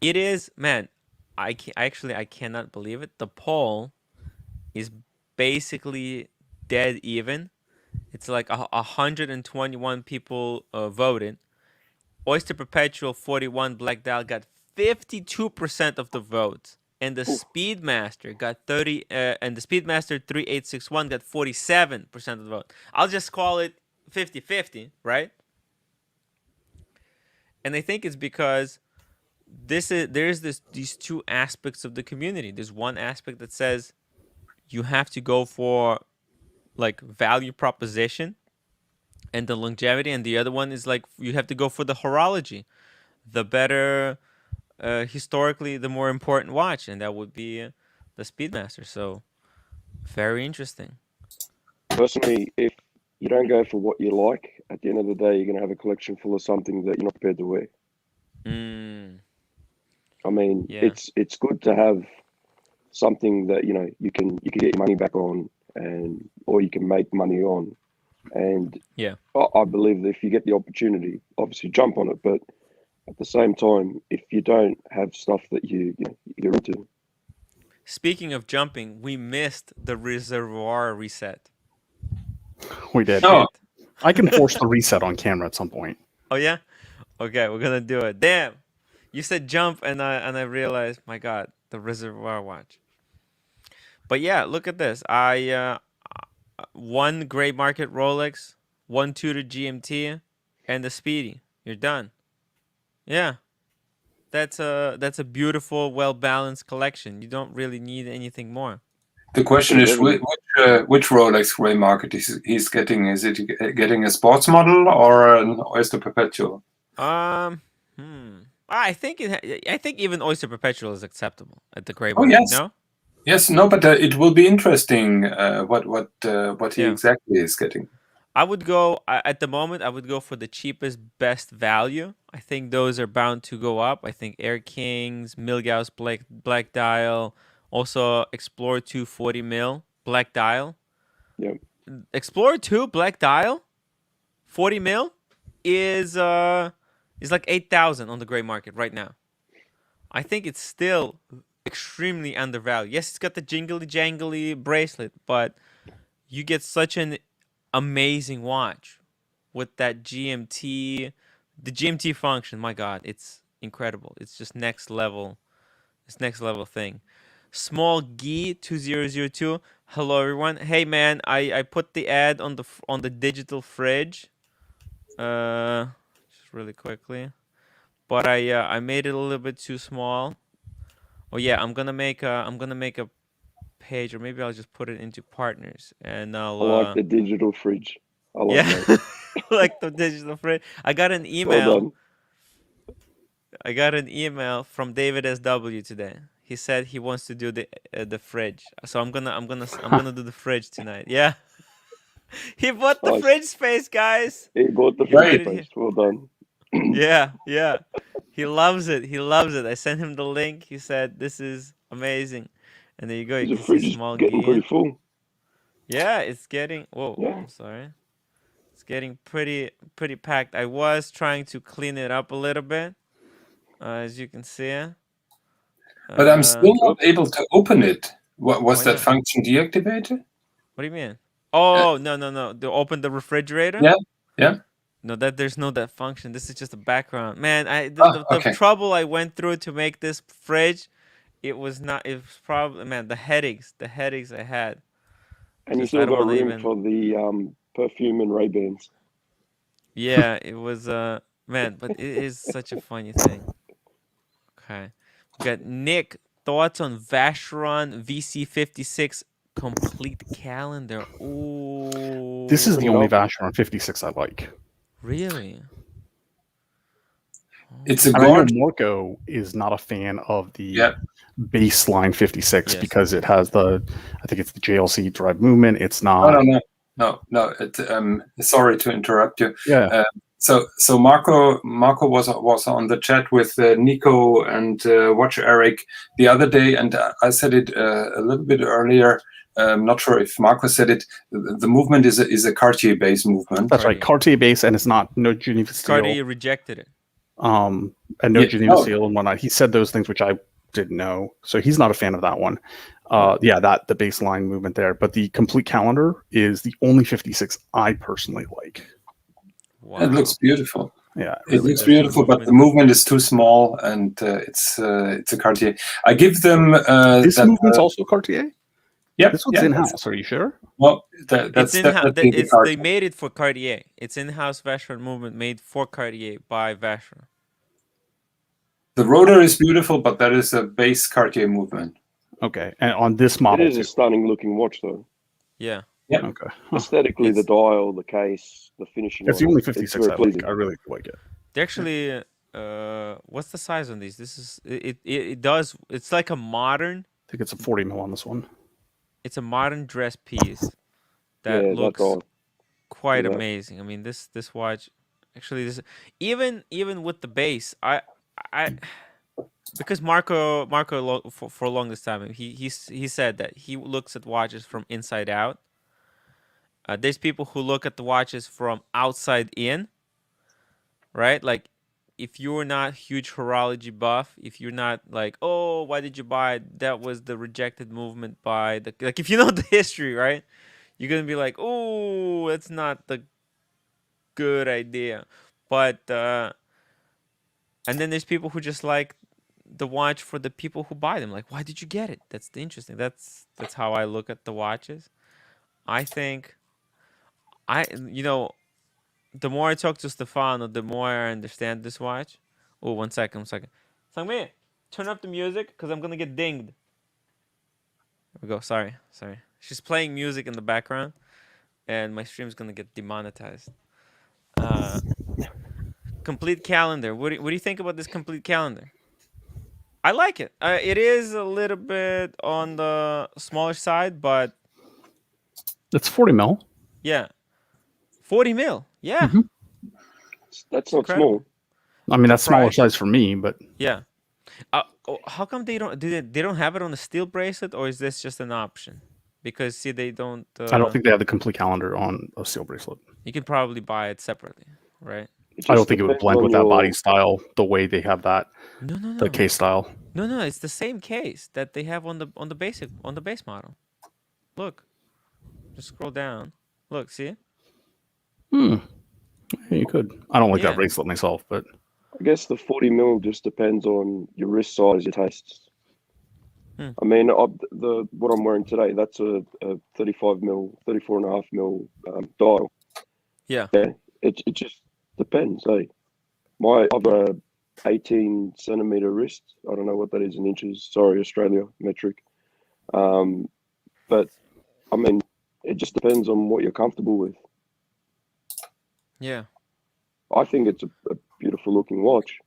it is, man. I cannot believe it. The poll is basically dead even. It's like 121 people voted. Oyster Perpetual 41 Black Dial got 52% of the votes, and the Speedmaster got 30. And the Speedmaster 3861 got 47% of the vote. I'll just call it 50-50, right? And I think it's because these two aspects of the community. There's one aspect that says you have to go for like value proposition and the longevity, and the other one is like you have to go for the horology, the better, historically the more important watch, and that would be the Speedmaster. So very interesting. Personally, if you don't go for what you like, at the end of the day, you're going to have a collection full of something that you're not prepared to wear. I mean, Yeah. it's good to have something that you can get your money back on, or you can make money on. And Yeah, I believe that if you get the opportunity, obviously jump on it. But at the same time, if you don't have stuff that you're into. speaking of jumping, we missed the reservoir reset. We did. No. I can force the reset on camera at some point. Oh yeah, okay, we're gonna do it. Damn, you said jump, and I realized, my God, the reservoir watch. But yeah, look at this. I 1 gray market Rolex, 1 Tudor GMT, and the Speedy. You're done. Yeah, that's a beautiful, well balanced collection. You don't really need anything more. The question is which Rolex gray market he's getting. Is it getting a sports model or an Oyster Perpetual? I think even Oyster Perpetual is acceptable at the gray market. Yes. No. Yes, no, but it will be interesting what he exactly is getting. I would go at the moment. I would go for the cheapest, best value. I think those are bound to go up. I think Air Kings, Milgauss Black Dial, also Explorer 2 40 mil Black Dial. Yep. Explorer 2 Black Dial, 40 mil is like 8,000 on the gray market right now. I think it's still extremely undervalued. Yes, it's got the jingly jangly bracelet, but you get such an amazing watch with that GMT, the GMT function. My God, it's incredible. It's just next level It's next level thing. Small Gee 2002. Hello everyone. Hey man, I put the ad on the digital fridge. Just really quickly. But I made it a little bit too small. Oh yeah, I'm gonna make a page, or maybe I'll just put it into partners, and I'll. I like the digital fridge. I like Yeah, that. like the digital fridge. I got an Well email. done. I got an email from David SW today. He said he wants to do the fridge, so I'm gonna do the fridge tonight. Yeah, he bought the Nice. fridge space, guys. He bought the Right. fridge space. Well done. Yeah, yeah. He loves it. He loves it. I sent him the link. He said this is amazing, and there you go. You The can see fridge is small getting pretty Gee. full. Yeah, it's getting. Whoa, Yeah. I'm sorry. It's getting pretty packed. I was trying to clean it up a little bit, as you can see. But I'm still not Oops. able to open it. What was Why that not? function deactivated? What do you mean? Oh, no. To open the refrigerator? Yeah, yeah. No, there's no that function. This is just a background. Man, Oh, the okay. trouble I went through to make this fridge, it was probably, man, the headaches I had. And you Just, I still don't got want to room even. for the perfume and Ray-Bans. Yeah, it was man, but it is such a funny thing. Okay. We got Nick, thoughts on Vacheron VC56 complete calendar. Ooh. This is the only Well, Vacheron 56 I like. Really? It's a And I know gorgeous. Marco is not a fan of the Yeah. baseline 56 Yes. because it has I think it's the JLC drive movement. It's not. No. Sorry to interrupt you. Yeah. So Marco was on the chat with Nico and Watch Eric the other day, and I said it a little bit earlier. I'm not sure if Marco said it. The movement is a Cartier-based movement. That's right. Cartier base, and it's not no Geneva steel. Cartier rejected it. And no Geneva steel and whatnot. He said those things which I didn't know. So he's not a fan of that one. The baseline movement there. But the complete calendar is the only 56 I personally like. Wow. It looks beautiful. Yeah, it looks beautiful, but the movement is too small, and it's a Cartier. I give them this movement's also Cartier. Yep, this one's in-house. Are you sure? Well, that's definitely they made it for Cartier. It's in-house Vacheron movement made for Cartier by Vacheron. The rotor is beautiful, but that is a base Cartier movement. Okay, and on this model, it is a stunning looking watch, though. Yeah. Yeah. Okay. Aesthetically, the dial, the case, the finishing. It's the only 56 I like. I really like it. They actually, what's the size on these? This is it does. It's like a modern. I think it's a 40 mil on this one. It's a modern dress piece that looks quite amazing. I mean, this watch, actually, this even with the base, I because Marco for a long this time, he said that he looks at watches from inside out. There's people who look at the watches from outside in, right? Like, if you're not huge horology buff, if you're not like, oh, why did you buy it? That was the rejected movement by the, like, if you know the history, right? You're gonna be like, oh, that's not the good idea. But and then there's people who just like the watch for the people who buy them. Like, why did you get it? That's the interesting. That's how I look at the watches. I think the more I talk to Stefano, the more I understand this watch. Oh, one second. Sangmi, turn up the music because I'm gonna get dinged. There we go. Sorry. She's playing music in the background, and my stream's gonna get demonetized. Complete calendar. What do you think about this complete calendar? I like it. It is a little bit on the smaller side, but it's 40 mil. Yeah, 40 mil. Yeah, that's not small. I mean, that's smaller size for me, but yeah. How come they don't have it on the steel bracelet, or is this just an option? Because see, they don't. I don't think they have the complete calendar on a steel bracelet. You can probably buy it separately, right? I don't think it would blend with that body style the way they have that. No. The case style. No. It's the same case that they have on the base model. Look, just scroll down. Look, see? Yeah, you could. I don't like that bracelet myself, but I guess the 40 mil just depends on your wrist size, your tastes. I mean, what I'm wearing today, that's a 35 mil, 34.5 mil dial. Yeah. Yeah, it just depends. I've got a 18 centimeter wrist. I don't know what that is in inches. Sorry, Australia metric. But I mean, it just depends on what you're comfortable with. Yeah. I think it's a beautiful looking watch.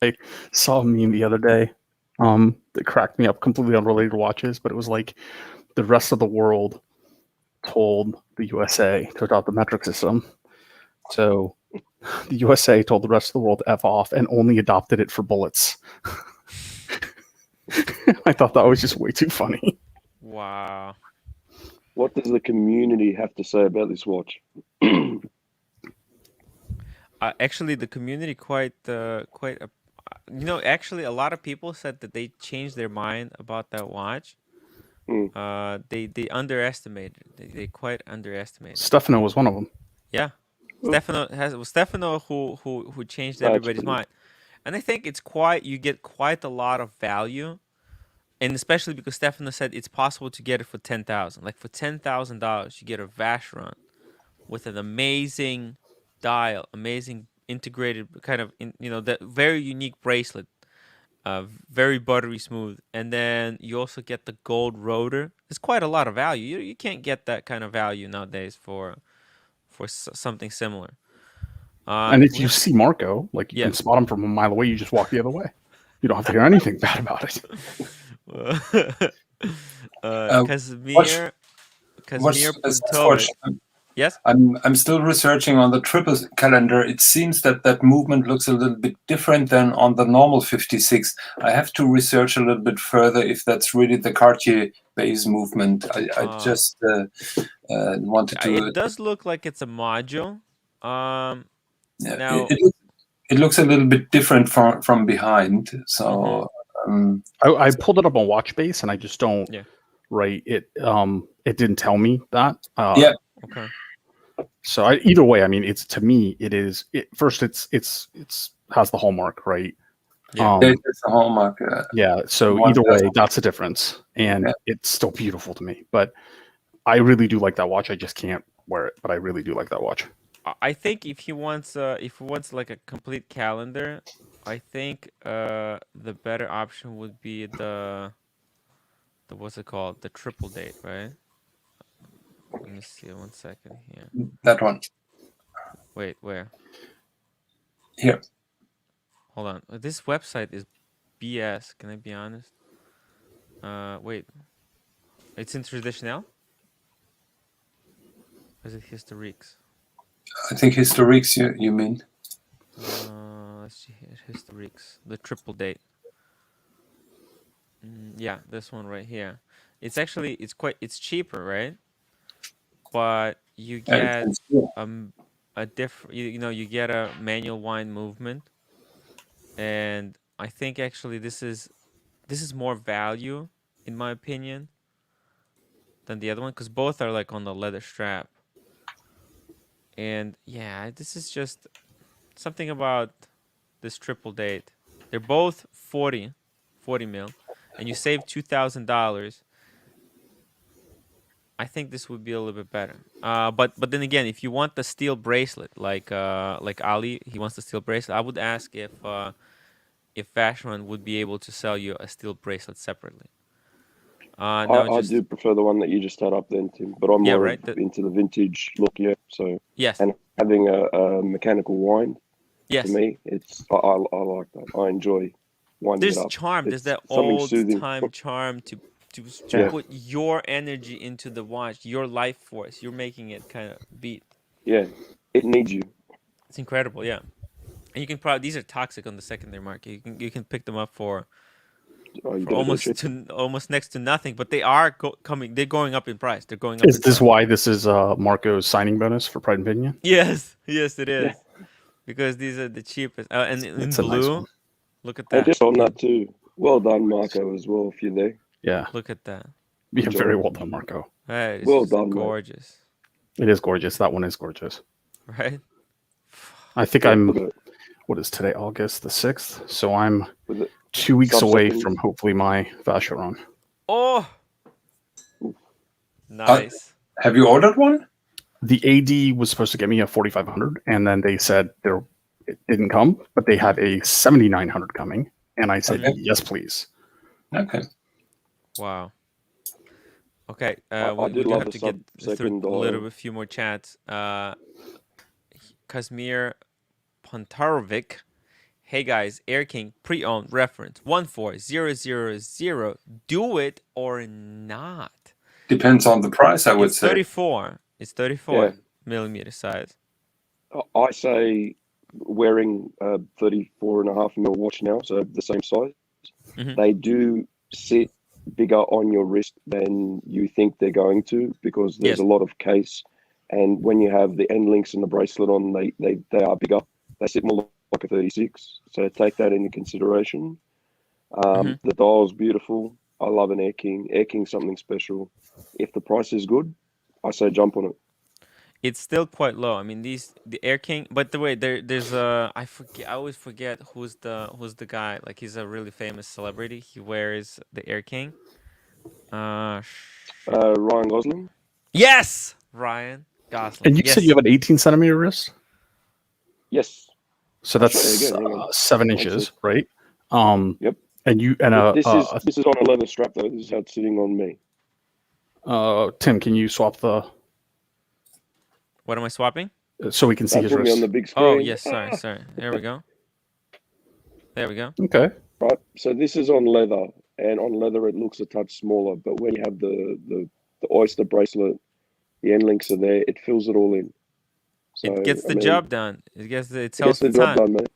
I saw a meme the other day that cracked me up, completely unrelated to watches, but it was like the rest of the world told the USA to adopt the metric system. So the USA told the rest of the world to F off and only adopted it for bullets. I thought that was just way too funny. Wow. What does the community have to say about this watch? Actually, the community actually a lot of people said that they changed their mind about that watch. They underestimated. They quite underestimated. Stefano was one of them. Yeah, Stefano who changed everybody's mind, and I think you get quite a lot of value, and especially because Stefano said it's possible to get it for $10,000. Like for $10,000, you get a Vacheron with an amazing dial, amazing integrated kind of that very unique bracelet, very buttery smooth, and then you also get the gold rotor. It's quite a lot of value. You can't get that kind of value nowadays for something similar. And if you see Marco, like you can spot him from a mile away, you just walk the other way. You don't have to hear anything bad about it. Casimir Puntovic. Yes, I'm still researching on the triple calendar. It seems that movement looks a little bit different than on the normal 56. I have to research a little bit further if that's really the Cartier base movement. I just wanted to. It does look like it's a module. Now it looks a little bit different from behind. So I pulled it up on Watchbase and I just don't write it. It didn't tell me that. Okay. So either way, I mean, it's to me, it is. First, it's has the hallmark, right? Yeah, it's the hallmark. Yeah. So either way, that's the difference, and it's still beautiful to me. But I really do like that watch. I just can't wear it, but I really do like that watch. I think if he wants like a complete calendar, I think the better option would be the what's it called? The triple date, right? Let me see 1 second here. That one. Wait, where? Here. Hold on. This website is BS. Can I be honest? Wait. It's in Traditionnel? Or is it Historiques? I think Historiques, you mean? Let's see here. Historiques. The triple date. Yeah, this one right here. It's actually it's cheaper, right? But you get a different, you get a manual wind movement, and I think actually this is more value in my opinion than the other one, because both are like on the leather strap. And yeah, this is just something about this triple date. They're both 40 mil, and you save $2,000. I think this would be a little bit better. But then again, if you want the steel bracelet, like Ali, he wants the steel bracelet. I would ask if Vacheron would be able to sell you a steel bracelet separately. I do prefer the one that you just had up then, Tim. But I'm more into the vintage look, So and having a mechanical wind. For me, I like that. I enjoy winding it up. There's charm. There's that old time charm to put your energy into the watch, your life force. You're making it kind of beat. Yeah, it needs you. It's incredible, yeah. And you can these are toxic on the secondary market. You can pick them up for almost next to nothing, but they are They're going up in price. They're going up. Is this why this is Marco's signing bonus for Pride and Pinion? Yes, it is. Yeah. Because these are the cheapest. And in blue, nice, look at that. And just on that too. Well done, Marco, as well, if you're there. Yeah. Look at that. Yeah, very well done, Marco. Right, well done, gorgeous. Mate. It is gorgeous. That one is gorgeous. Right? I think what is today, August the 6th? So I'm 2 weeks away Sub-second. from hopefully my fascia run. Oh, nice. Have you ordered one? The AD was supposed to get me a 4500, and then they said it didn't come, but they had a 7900 coming, and I said yes, please. Okay. Wow. Okay, I we do do love have the to get through sub-second a little bit, few more chats. Kazmir Pontarovic. Hey guys, Air King pre-owned reference 14000. Do it or not? Depends on the price, I would It's say. 34. It's 34 millimeter size. I say wearing a 34.5 mil watch now, so the same size. Mhm. They do sit bigger on your wrist than you think they're going to, because there's Yes. a lot of case, and when you have the end links and the bracelet on, they are bigger. They sit more like a 36, so take that into consideration. The dial's beautiful. I love an Air King. Air King's something special. If the price is good, I say jump on it. It's still quite low. I mean, the Air King. But the way there's I forget. I always forget who's the guy. Like, he's a really famous celebrity. He wears the Air King. Ryan Gosling. Yes, Ryan Gosling. And you said you have an 18 centimeter wrist, Yes. so that's Show you again, hang on. 7 One inches, sec. right? Yep. And This is on a leather strap though. This is how it's sitting on me. Tim, can you swap What am I swapping? so we can see Don't his put me on wrist? the big screen. Oh yes, sorry. There we go. There we go. Okay. Right. So this is on leather, and on leather it looks a touch smaller, but when you have the oyster bracelet, the end links are there. It fills it all in. So, It gets the job done. It tells the the job time. done, mate.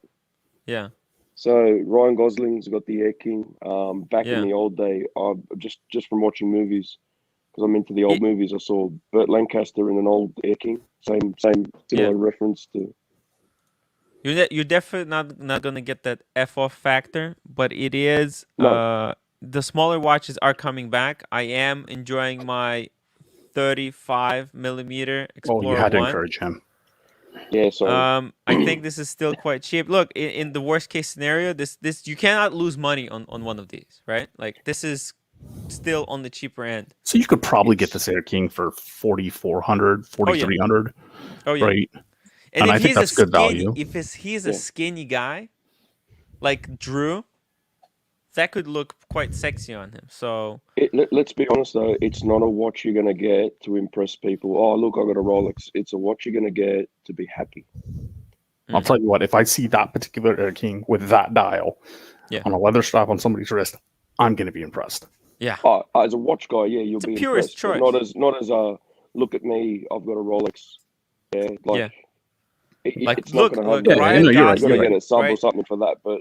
Yeah. So Ryan Gosling's got the Air King. Back Yeah. in the old day, I just from watching movies, because I'm into the old movies. I saw Burt Lancaster in an old Air King. Same similar reference to. You're definitely not gonna get that F-off factor, but it is. No. The smaller watches are coming back. I am enjoying my 35 millimeter Oh, Explorer you had to 1. encourage him. Yeah. So I think this is still quite cheap. Look, in the worst case scenario, this you cannot lose money on one of these, right? Like, this is still on the cheaper end. So you could probably get this Air King for 4,400, 4,300, Oh yeah. right? And I if think he's that's good value. He's a skinny guy, like Drew, that could look quite sexy on him. So let's be honest though, it's not a watch you're gonna get to impress people. Oh, look, I got a Rolex. It's a watch you're gonna get to be happy. I'll tell you what, if I see that particular Air King with that dial on a leather strap on somebody's wrist, I'm going to be impressed. Yeah. As a watch guy, yeah, you'll be purest impressed. choice. Not as a look at me, I've got a Rolex. Yeah, like, it's look, not going look, Ryan you're Gosling, going to get a sub right? or something for that, but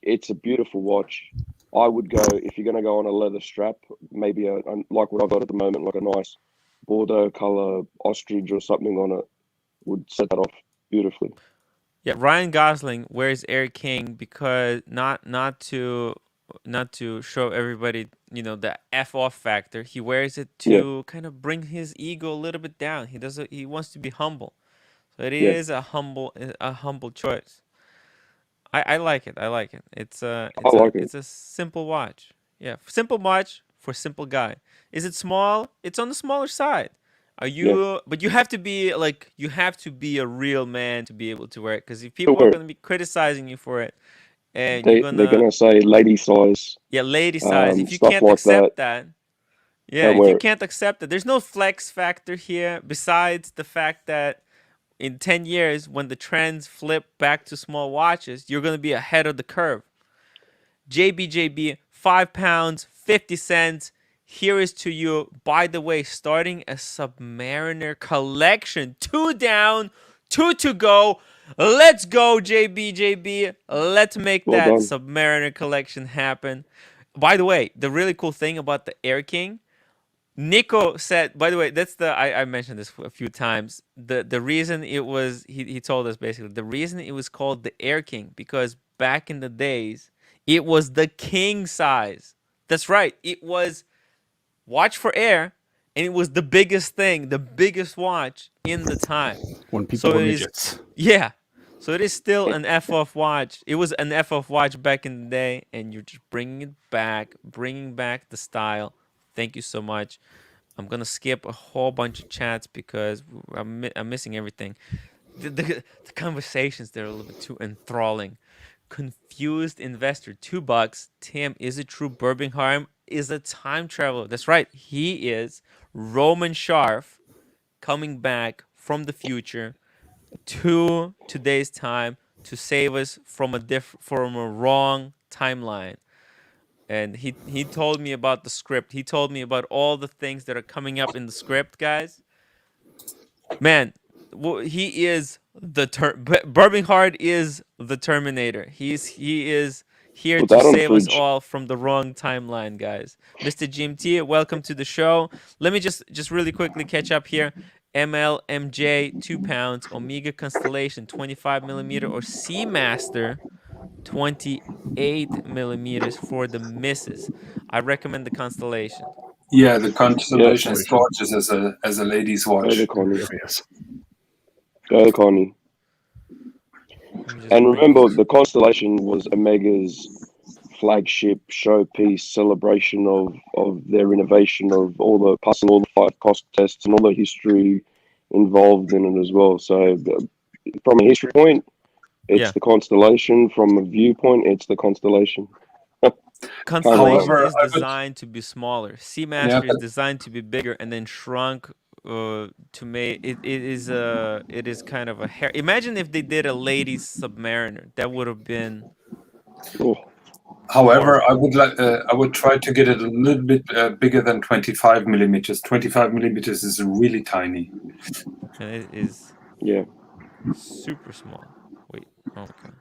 it's a beautiful watch. I would go, if you're going to go on a leather strap, maybe a like what I've got at the moment, like a nice Bordeaux color ostrich or something on it, would set that off beautifully. Yeah, Ryan Gosling wears Air King because not to show everybody, the F-off factor. He wears it to kind of bring his ego a little bit down. He wants to be humble. So it is a humble choice. I like it. I like it. It's a simple watch. Yeah, simple watch for simple guy. Is it small? It's on the smaller side. But you have to be a real man to be able to wear it, because if people are going to be criticizing you for it, and they're going to say lady size. Yeah, lady size. If you stuff can't like accept that, yeah, don't if wear you it. can't accept that, there's no flex factor here besides the fact that in 10 years, when the trends flip back to small watches, you're going to be ahead of the curve. JBJB, 5 pounds, 50 cents. Here is to you. By the way, starting a Submariner collection. 2 down, 2 to go. Let's go, JBJB. Let's make that done. Submariner collection happen. By the way, the really cool thing about the Air King, Nico said, by the way, that's I mentioned this a few times. The reason it was, he told us basically, the reason it was called the Air King, because back in the days, it was the king size. That's right. It was watch for air, and it was the biggest thing, the biggest watch in the time. When people were midgets. Yeah. So it is still an F-off watch. It was an F-off watch back in the day, and you're just bringing back the style. Thank you so much. I'm gonna skip a whole bunch of chats because I'm missing everything. The conversations, they're a little bit too enthralling. Confused investor, $2. Tim, is it true Burbinghard is a time traveler? That's right. He is. Roman Scharf coming back from the future to today's time to save us from a wrong timeline. And he told me about the script. He told me about all the things that are coming up in the script, guys. Man, he is Burbinghard is the Terminator. He is here Put to that on the save us fridge. all from the wrong timeline, guys. Mr. GMT, welcome to the show. Let me just really quickly catch up here. MLMJ 2 pounds, Omega Constellation 25 millimeter, or Seamaster 28 millimeters for the misses. I recommend the Constellation. Yeah, the Constellation is Constellation. gorgeous as a lady's watch. Go the Connie. There he is. Go the Connie. And remember, the Constellation was Omega's flagship showpiece celebration of their innovation, of all the passing all the 5 cost tests and all the history involved in it as well. So from a history point, it's the Constellation. From a viewpoint, it's the Constellation. Constellation is designed to be smaller. Seamaster is designed to be bigger and then shrunk to make it. It is kind of a hair. Imagine if they did a ladies Submariner. That would have been. Oh. However, I would try to get it a little bit bigger than 25 millimeters. 25 millimeters is really tiny. And it is. Yeah. Super small. Wait. Oh, okay.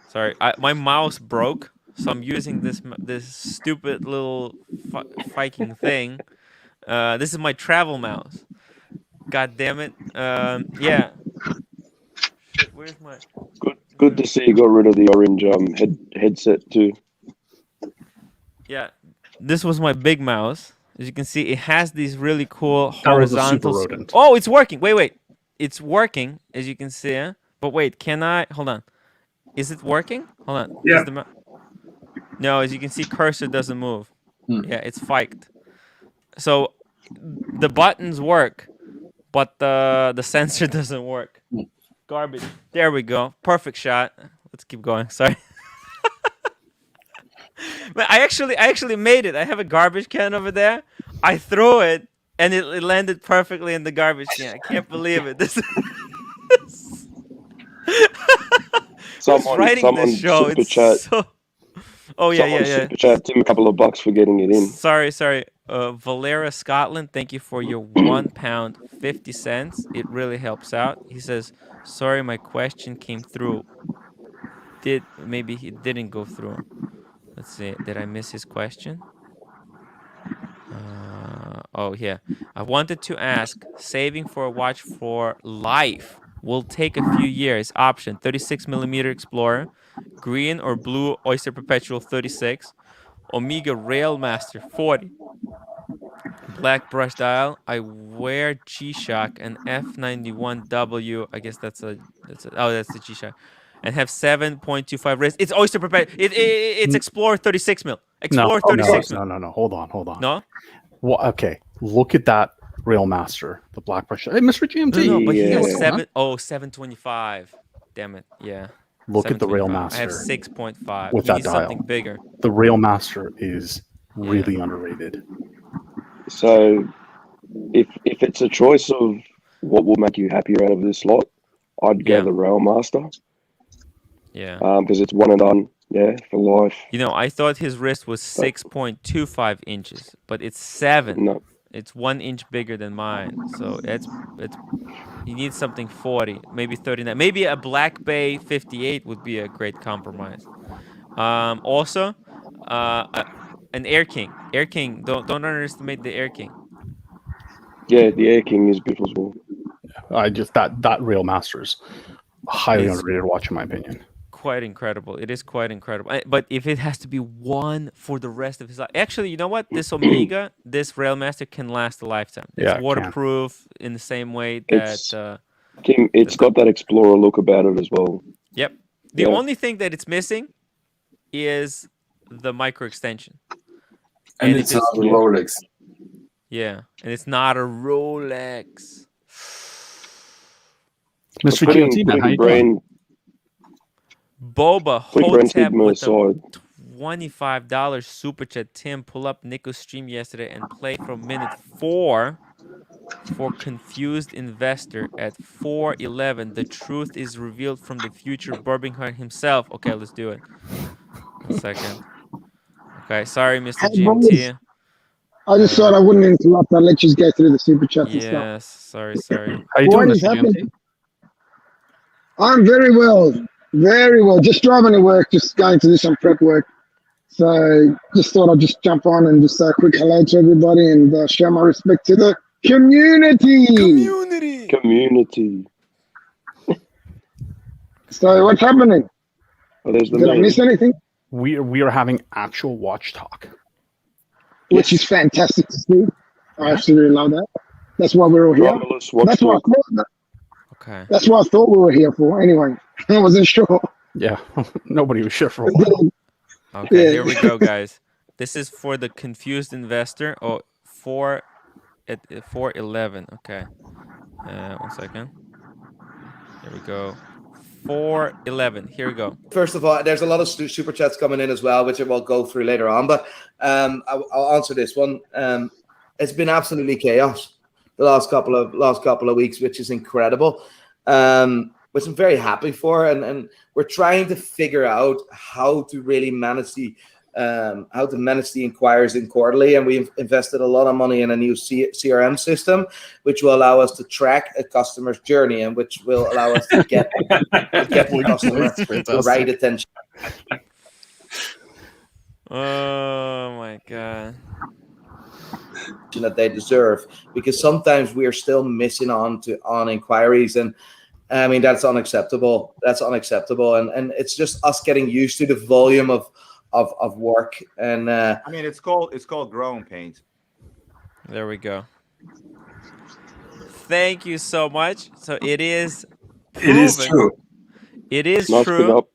Sorry, my mouse broke, so I'm using this stupid little Viking thing. This is my travel mouse. God damn it. Yeah. Shit, where's my... Good to see you got rid of the orange headset too. Yeah, this was my big mouse. As you can see, it has these really cool horizontal... Oh, it's working. Wait. It's working, as you can see. But wait, can I... Hold on. Is it working? Hold on. Yeah. No, as you can see, cursor doesn't move. Yeah, it's fiked. So the buttons work, but the sensor doesn't work. Garbage. There we go. Perfect shot. Let's keep going. Sorry. But I actually made it. I have a garbage can over there. I threw it, and it landed perfectly in the garbage can. I can't believe it. This. Someone super chat. Oh yeah. Super chat Tim a couple of bucks for getting it in. Sorry. Valera Scotland, thank you for your £1.50. It really helps out. He says, "Sorry, my question came through. Maybe he didn't go through. Let's see. Did I miss his question? Oh yeah. I wanted to ask. Saving for a watch for life will take a few years. Option: 36 millimeter Explorer, green or blue Oyster Perpetual 36, Omega Railmaster 40, black brush dial. I wear G-Shock and F91W. I guess that's the G-Shock, and have 7.25 wrist. It's Oyster Perpetual. It's Explorer 36 mil. Explorer 36 mil. No. Hold on. No. Well, okay. Look at that Railmaster, the black brush. Hey, Mr. GMT. No, but he has 725. Damn it. Yeah. Look at the Railmaster. I have 6.5. With that dial. Something bigger. The Railmaster is really underrated. So, if it's a choice of what will make you happier out of this lot, I'd go the Railmaster. Yeah. Because it's one and done. Yeah, for life. You know, I thought his wrist was 6.25 inches, but it's 7. No. It's 1 inch bigger than mine. So it's you need something 40, maybe 39. Maybe a Black Bay 58 would be a great compromise. Also, an Air King. Air King, don't underestimate the Air King. Yeah, the Air King is beautiful as well. I just that Railmaster's highly underrated watch in my opinion. Quite incredible. It is quite incredible. But if it has to be one for the rest of his life, actually, you know what? This Omega, this Railmaster can last a lifetime. It's waterproof in the same way that Kim, it's got that Explorer look about it as well. Yep. The only thing that it's missing is the micro extension. And it's not a Rolex. Yeah, and it's not a Rolex. Mr. QT, man, how you doing? Boba Hotep with a $25 super chat. Tim, pull up Nico's stream yesterday and play from minute 4 for confused investor at 4:11. The truth is revealed from the future burbinghard himself. Okay, let's do it. 1 second. Okay, sorry, Mr. GMT. I just thought I wouldn't interrupt. I'll let you go through the super chats and stuff. Yes, sorry. How you doing, Mr. GMT? I'm very well. Very well. Just driving to work, just going to do some prep work. So just thought I'd just jump on and just say a quick hello to everybody and show my respect to the community. Community. So what's happening? Oh, Did I miss anything? We are having actual watch talk. Which is fantastic to see. I absolutely love that. That's why we're all here. That's what I thought. Okay. That's what I thought we were here for. Anyway, I wasn't sure. Yeah, nobody was sure for a while. Okay, here we go, guys. This is for the confused investor. Oh, 4:11. Okay. 1 second. There we go. 4:11. Here we go. First of all, there's a lot of super chats coming in as well, which I will go through later on. But I'll answer this one. It's been absolutely chaos the last couple of weeks, which is incredible. Which I'm very happy for, and we're trying to figure out how to really manage the inquiries in quarterly, and we've invested a lot of money in a new CRM system, which will allow us to track a customer's journey and which will allow us to get the customer the right attention. Oh my god. That they deserve, because sometimes we are still missing on inquiries, and I mean that's unacceptable. And it's just us getting used to the volume of work. And I mean it's called growing pains. There we go. Thank you so much. So it is proven. It is true. It is true.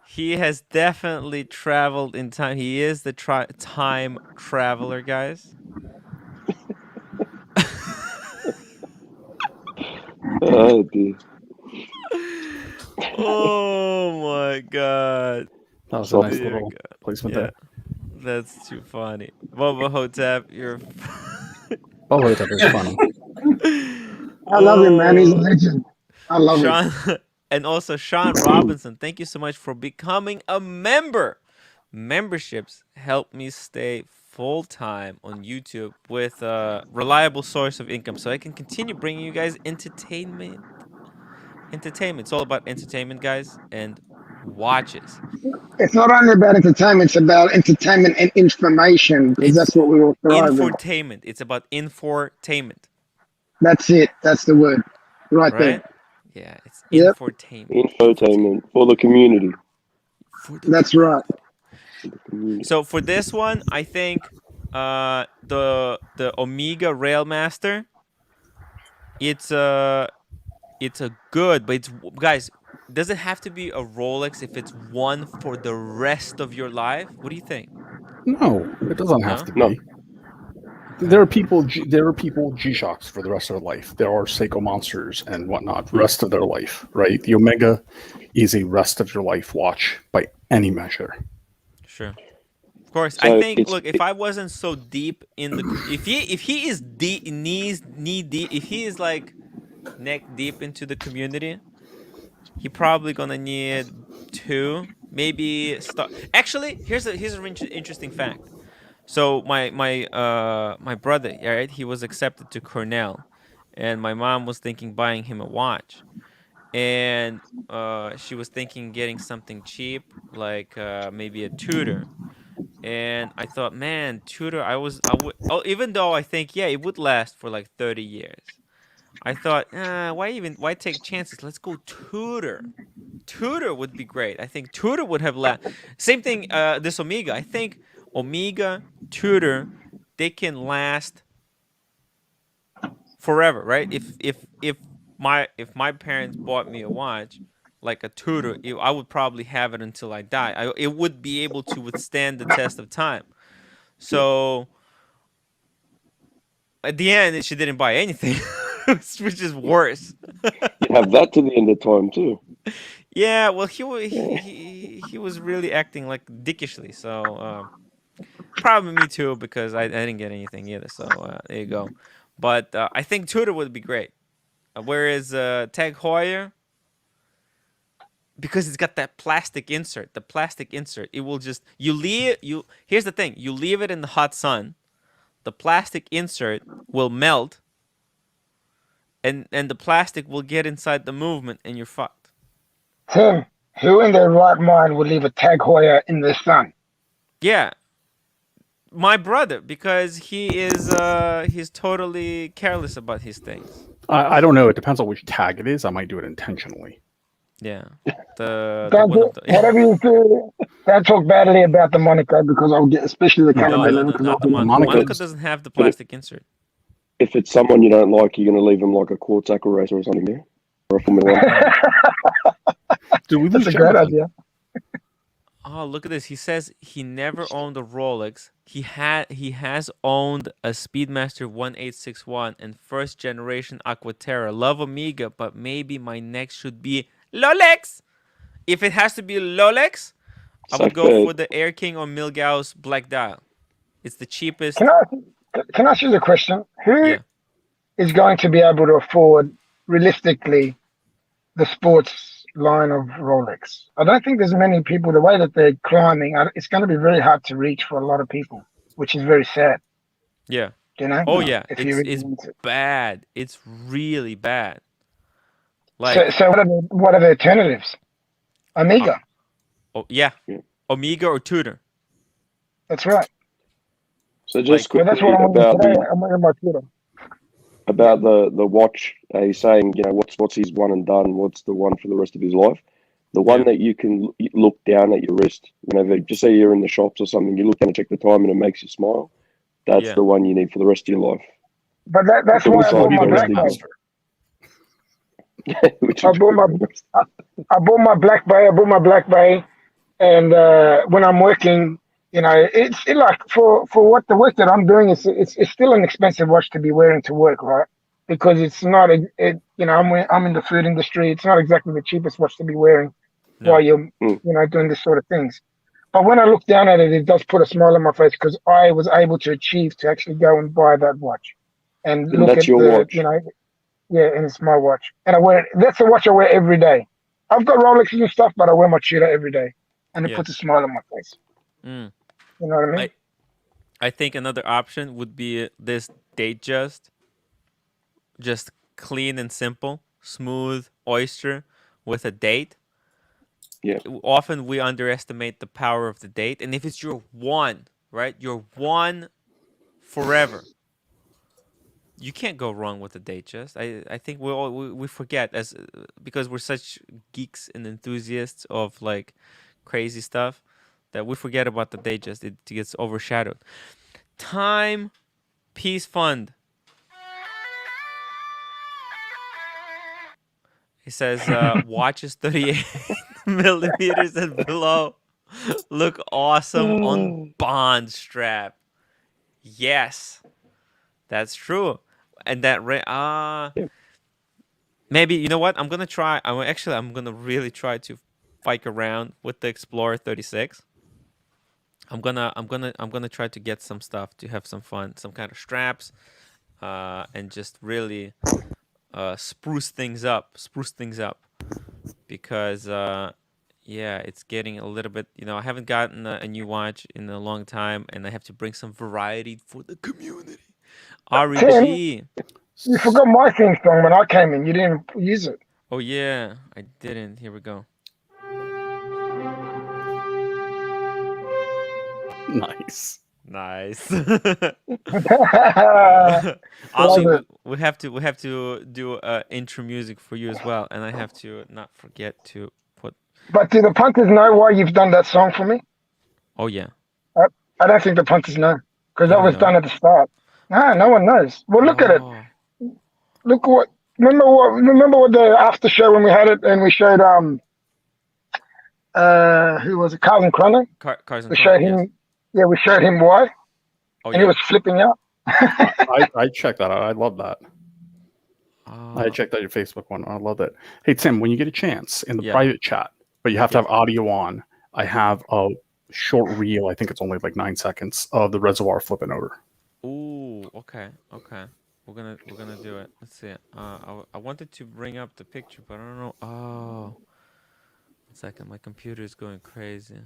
He has definitely traveled in time. He is the time traveler, guys. Oh, dear. Oh my god. That was a nice little placement there. That's too funny. Boba Hotep, you're Boba Hotep is funny. I love him, man. He's a legend. I love him. And also Sean Robinson, thank you so much for becoming a member. Memberships help me stay full-time on YouTube with a reliable source of income so I can continue bringing you guys entertainment. It's all about entertainment, guys, and watches. It's not only about entertainment, it's about entertainment and information, because that's what we all thrive in. Infotainment. It's about infotainment. That's it. That's the word. Right there. Yeah, it's infotainment. Infotainment for the community. That's right. So for this one, I think the Omega Railmaster, it's a good, but it's, guys, does it have to be a Rolex if it's one for the rest of your life? What do you think? No, it doesn't have to be. No. There are people G-Shocks for the rest of their life. There are Seiko Monsters and whatnot, rest of their life, right? The Omega is a rest of your life watch by any measure. Sure. Of course. So I think, look, if I wasn't so deep in the, if he is deep, knee deep, if he is like neck deep into the community, he probably gonna need 2, maybe start. Actually, here's an interesting fact. So my brother, right? He was accepted to Cornell, and my mom was thinking buying him a watch, and she was thinking getting something cheap, like maybe a Tudor. And I thought, man, Tudor. Even though I think, yeah, it would last for like 30 years. I thought, why take chances? Let's go Tudor. Tudor would be great. I think Tudor would have same thing. This Omega. I think Omega, Tudor, they can last forever, right? If if my parents bought me a watch like a Tudor, I would probably have it until I die. It would be able to withstand the test of time. So at the end, she didn't buy anything, which is worse. You have that to the end of time too. Yeah, well, he was really acting like dickishly. So probably me too, because I didn't get anything either. So there you go. But I think Tudor would be great. Whereas Tag Heuer, because it's got that plastic insert, it will just here's the thing, you leave it in the hot sun, the plastic insert will melt, and the plastic will get inside the movement, and you're fucked. Tim, who in their right mind would leave a Tag Heuer in the sun? Yeah, my brother, because he's totally careless about his things. I don't know. It depends on which tag it is. I might do it intentionally. Yeah. Whatever you do, don't talk badly about the Monaco, because I'll get, especially the Caterpillar. Not the Monaco. Monaco doesn't have the plastic insert. If it's someone you don't like, you're going to leave them like a quartz aqua racer or something there, or a Formula 1. That's a great idea. Oh, look at this. He says he never owned a Rolex. He has owned a Speedmaster 1861 and first generation Aquaterra. Love Omega, but maybe my next should be Rolex. If it has to be Rolex, I would go for the Air King or Milgauss Black Dial. It's the cheapest. Can I ask you the question? Who is going to be able to afford, realistically, the sports line of Rolex? I don't think there's many people. The way that they're climbing, it's going to be very hard to reach for a lot of people, which is very sad. Yeah. You know? Oh yeah, it's bad. It's really bad. Like, so what are the alternatives? Omega. Omega or Tudor. That's right. So just quickly about the watch. He's saying, what's his one and done? What's the one for the rest of his life? The one that you can look down at your wrist whenever, just say you're in the shops or something, you look down and check the time and it makes you smile. That's the one you need for the rest of your life. But that's why I bought my Black Bay. I bought my Black Bay, and when I'm working, it's like for what the work that I'm doing, it's still an expensive watch to be wearing to work, right? Because it's not I'm in the food industry. It's not exactly the cheapest watch to be wearing while you're doing this sort of things. But when I look down at it, it does put a smile on my face, because I was able to achieve to actually go and buy that watch and look at watch. And it's my watch, and I wear it. That's the watch I wear every day. I've got Rolexes and stuff, but I wear my Tudor every day, and it puts a smile on my face. You know what I mean? I think another option would be this Datejust. Just clean and simple, smooth oyster with a date. Yeah. Often we underestimate the power of the date, and if it's your one, right? Your one forever. You can't go wrong with the Datejust. I think we forget, because we're such geeks and enthusiasts of like crazy stuff, that we forget about the Datejust. It gets overshadowed. Time Peace Fund. He says watches 38 millimeters and below look awesome on Bond strap. Yes, that's true. And that maybe, you know what? I'm gonna try. I'm gonna really try to fike around with the Explorer 36. I'm gonna try to get some stuff to have some fun, some kind of straps, and just really spruce things up, because it's getting a little bit. I haven't gotten a new watch in a long time, and I have to bring some variety for the community. REG. You forgot my theme song when I came in. You didn't use it. Oh yeah, I didn't. Here we go. Nice. Also, we have to do intro music for you as well, and I have to not forget to put. But do the punters know why you've done that song for me? Oh yeah. I don't think the punters know, because that was done at the start. No one knows. Well, look at it. Look Remember what the after show when we had it and we showed who was it, Carlin Cronin? Carson We showed Cronin, yes. him. Yeah, we showed him why, Oh, and he yeah. was flipping out. I checked that out. I love that. I Oh, checked out your Facebook one. I love it. Hey Tim, when you get a chance in the yeah. private chat, but you have to Yeah. have audio on. I have a short reel. I think it's only like 9 seconds of the reservoir flipping over. Ooh, okay. We're gonna do it. Let's see. I wanted to bring up the picture, but I don't know. Oh, 1 second. My computer is going crazy.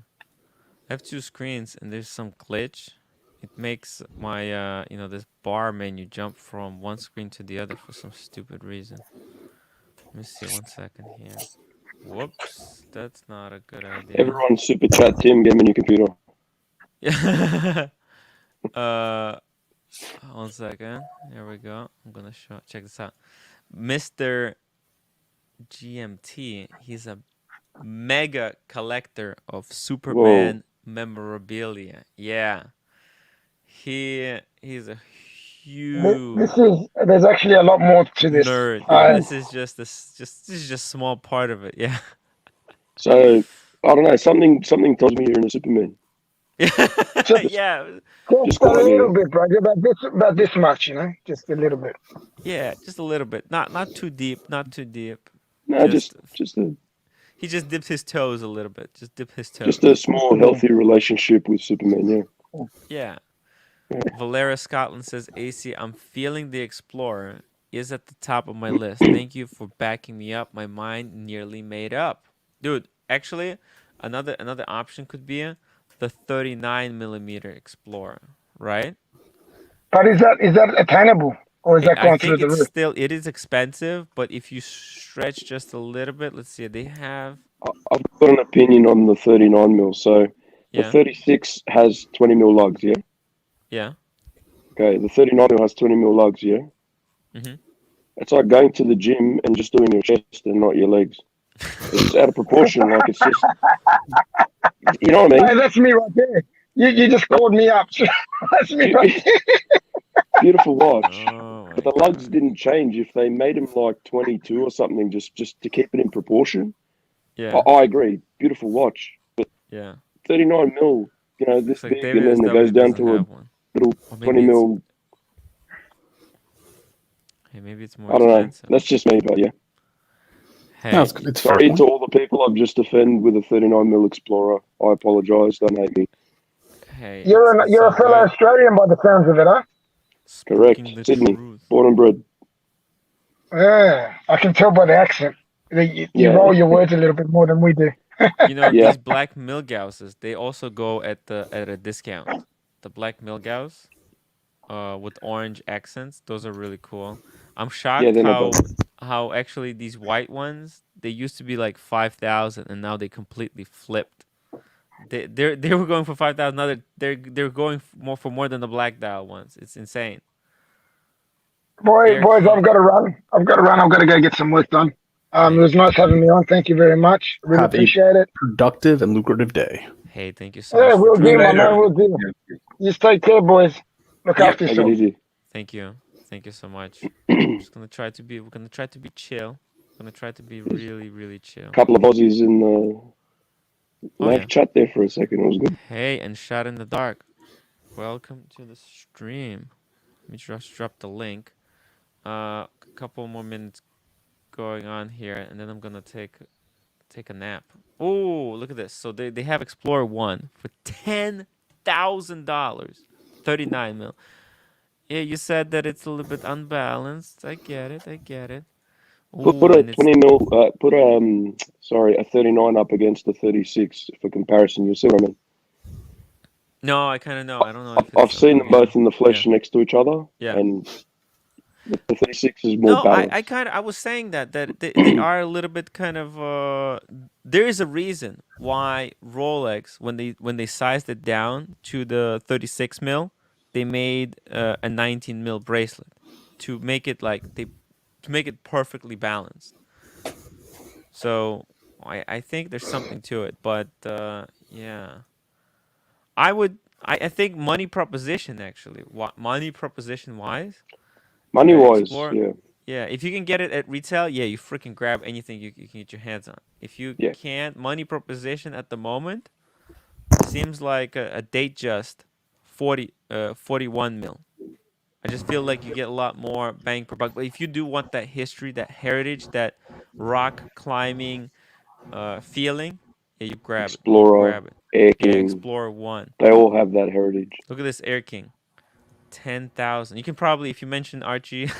I have 2 screens, and there's some glitch. It makes my this bar menu jump from one screen to the other for some stupid reason. Let me see 1 second here. Whoops, that's not a good idea. Everyone super chat Tim, get him a new computer. Yeah. 1 second. Here we go. I'm gonna check this out. Mr. GMT, he's a mega collector of Superman memorabilia. Yeah. He's a huge There's actually a lot more to this. nerd. Yeah, this is just small part of it. Yeah. So I don't know. Something tells me you're in a Superman. Yeah. Just a little bit, bro. About this much, just a little bit. Yeah, just a little bit. Not too deep. Not too deep. No, just a. He just dipped his toes a little bit. Just dip his toes. Just a small, healthy relationship with Superman. Yeah. Yeah. Valera Scotland says, AC, I'm feeling the Explorer is at the top of my list. Thank you for backing me up. My mind nearly made up. Dude, actually, another option could be the 39mm Explorer, right? But is that attainable? Or is that going through the roof? It is expensive, but if you stretch just a little bit, let's see, they have... I've got an opinion on the 39mm. So the 36 has 20mm lugs, yeah? Yeah. Okay, the 39mm has 20mm lugs, yeah? Mm-hmm. It's like going to the gym and just doing your chest and not your legs. It's out of proportion, like it's just... You know what I mean? Hey, that's me right there. You just called me up. That's me right there. Beautiful watch. But the lugs didn't change. If they made them like 22 or something, just to keep it in proportion. Yeah. I agree. Beautiful watch. But 39mm, this like big, and then it goes down to a little 20mm. Hey, maybe it's more I don't expensive. know. That's just me, but yeah. Hey, no, it's sorry to all the people I've just offended with a 39mm Explorer. I apologise. Don't hate me. Hey, you're a fellow Australian by the sounds of it, huh? Correct. Sydney, born and bred. Yeah, I can tell by the accent. You roll your words a little bit more than we do. These black Milgausses, they also go at a discount. The black Milgauss, with orange accents, those are really cool. I'm shocked how actually these white ones, they used to be like 5,000 and now they completely flipped. They were going for 5,000. Now they're going for more than the black dial ones. It's insane. Boys, I've got to run. I've got to go get some work done. It was nice having me on. Thank you very much. Really appreciate it. Productive and lucrative day. Hey, thank you so much. Yeah, we'll do, my man. We'll do. You take care, boys. Look after yourself. Thank you. Thank you so much. We're gonna try to be chill. We're gonna try to be really, really chill. A couple of Aussies in the live chat there for a second. It was good. Hey, and Shot in the Dark. Welcome to the stream. Let me just drop the link. A couple more minutes going on here, and then I'm gonna take a nap. Oh, look at this. So they have Explorer 1 for $10,000. 39mm. Yeah, you said that it's a little bit unbalanced. I get it. Ooh, Put a 20mm. Put a 39 up against the 36 for comparison. You'll see what I mean. No, I kind of know. I don't know. I've seen them both in the flesh next to each other. Yeah. And the 36 is more balanced. I was saying that they are a little bit kind of. There is a reason why Rolex, when they sized it down to the 36mm, they made a 19mm bracelet to make it perfectly balanced. So I think there's something to it, but yeah, I think money proposition actually. Money proposition wise. Money wise, yeah. Yeah, if you can get it at retail, yeah, you freaking grab anything you can get your hands on. If you Yeah. can't, money proposition at the moment seems like a date just 41 mil. I just feel like you get a lot more bang per buck. But if you do want that history, that heritage, that rock climbing feeling, yeah, you grab it. You Explorer, grab it. Air Yeah, King, Explorer 1. they all have that heritage. Look at this Air King. 10,000. You can probably, if you mention Archie,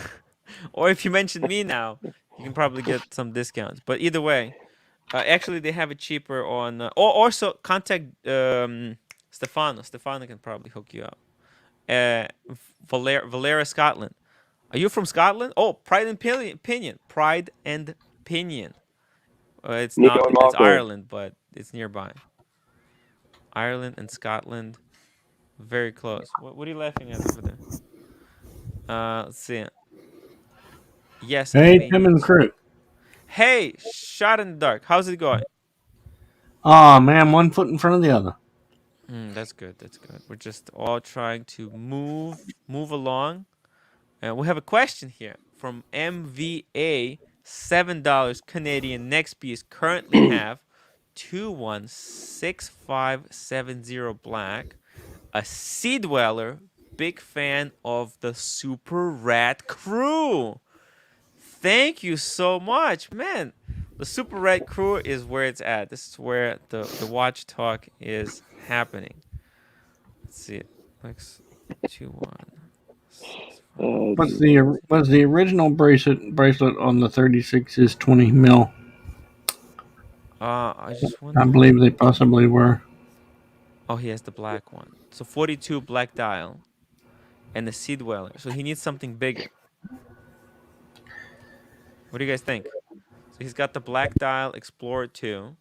or if you mention me now, you can probably get some discounts. But either way, actually they have it cheaper on. Or also contact Stefano. Stefano can probably hook you up. Valera, Scotland. Are you from Scotland? Oh, Pride and Pinion. Pride and Pinion. It's Neo not. and It's Marco. Ireland, but it's nearby. Ireland and Scotland, very close. What are you laughing at over there? Let's see. Yes. Hey, Albania. Tim and crew. Hey, shot in the dark. How's it going? Oh man, one foot in front of the other. That's good. That's good. We're just all trying to move along. And we have a question here from MVA. $7 Canadian. Next piece currently have 216570 black. A Sea Dweller. Big fan of the Super Rat crew. Thank you so much, man. The Super Rat crew is where it's at. This is where the watch talk is happening. Let's see it. What's the original bracelet on the 36 is 20 mil. I just wonder. I believe they possibly were. Oh, he has the black one. So 42 black dial and the Sea Dweller. So he needs something bigger. What do you guys think? So he's got the black dial Explorer 2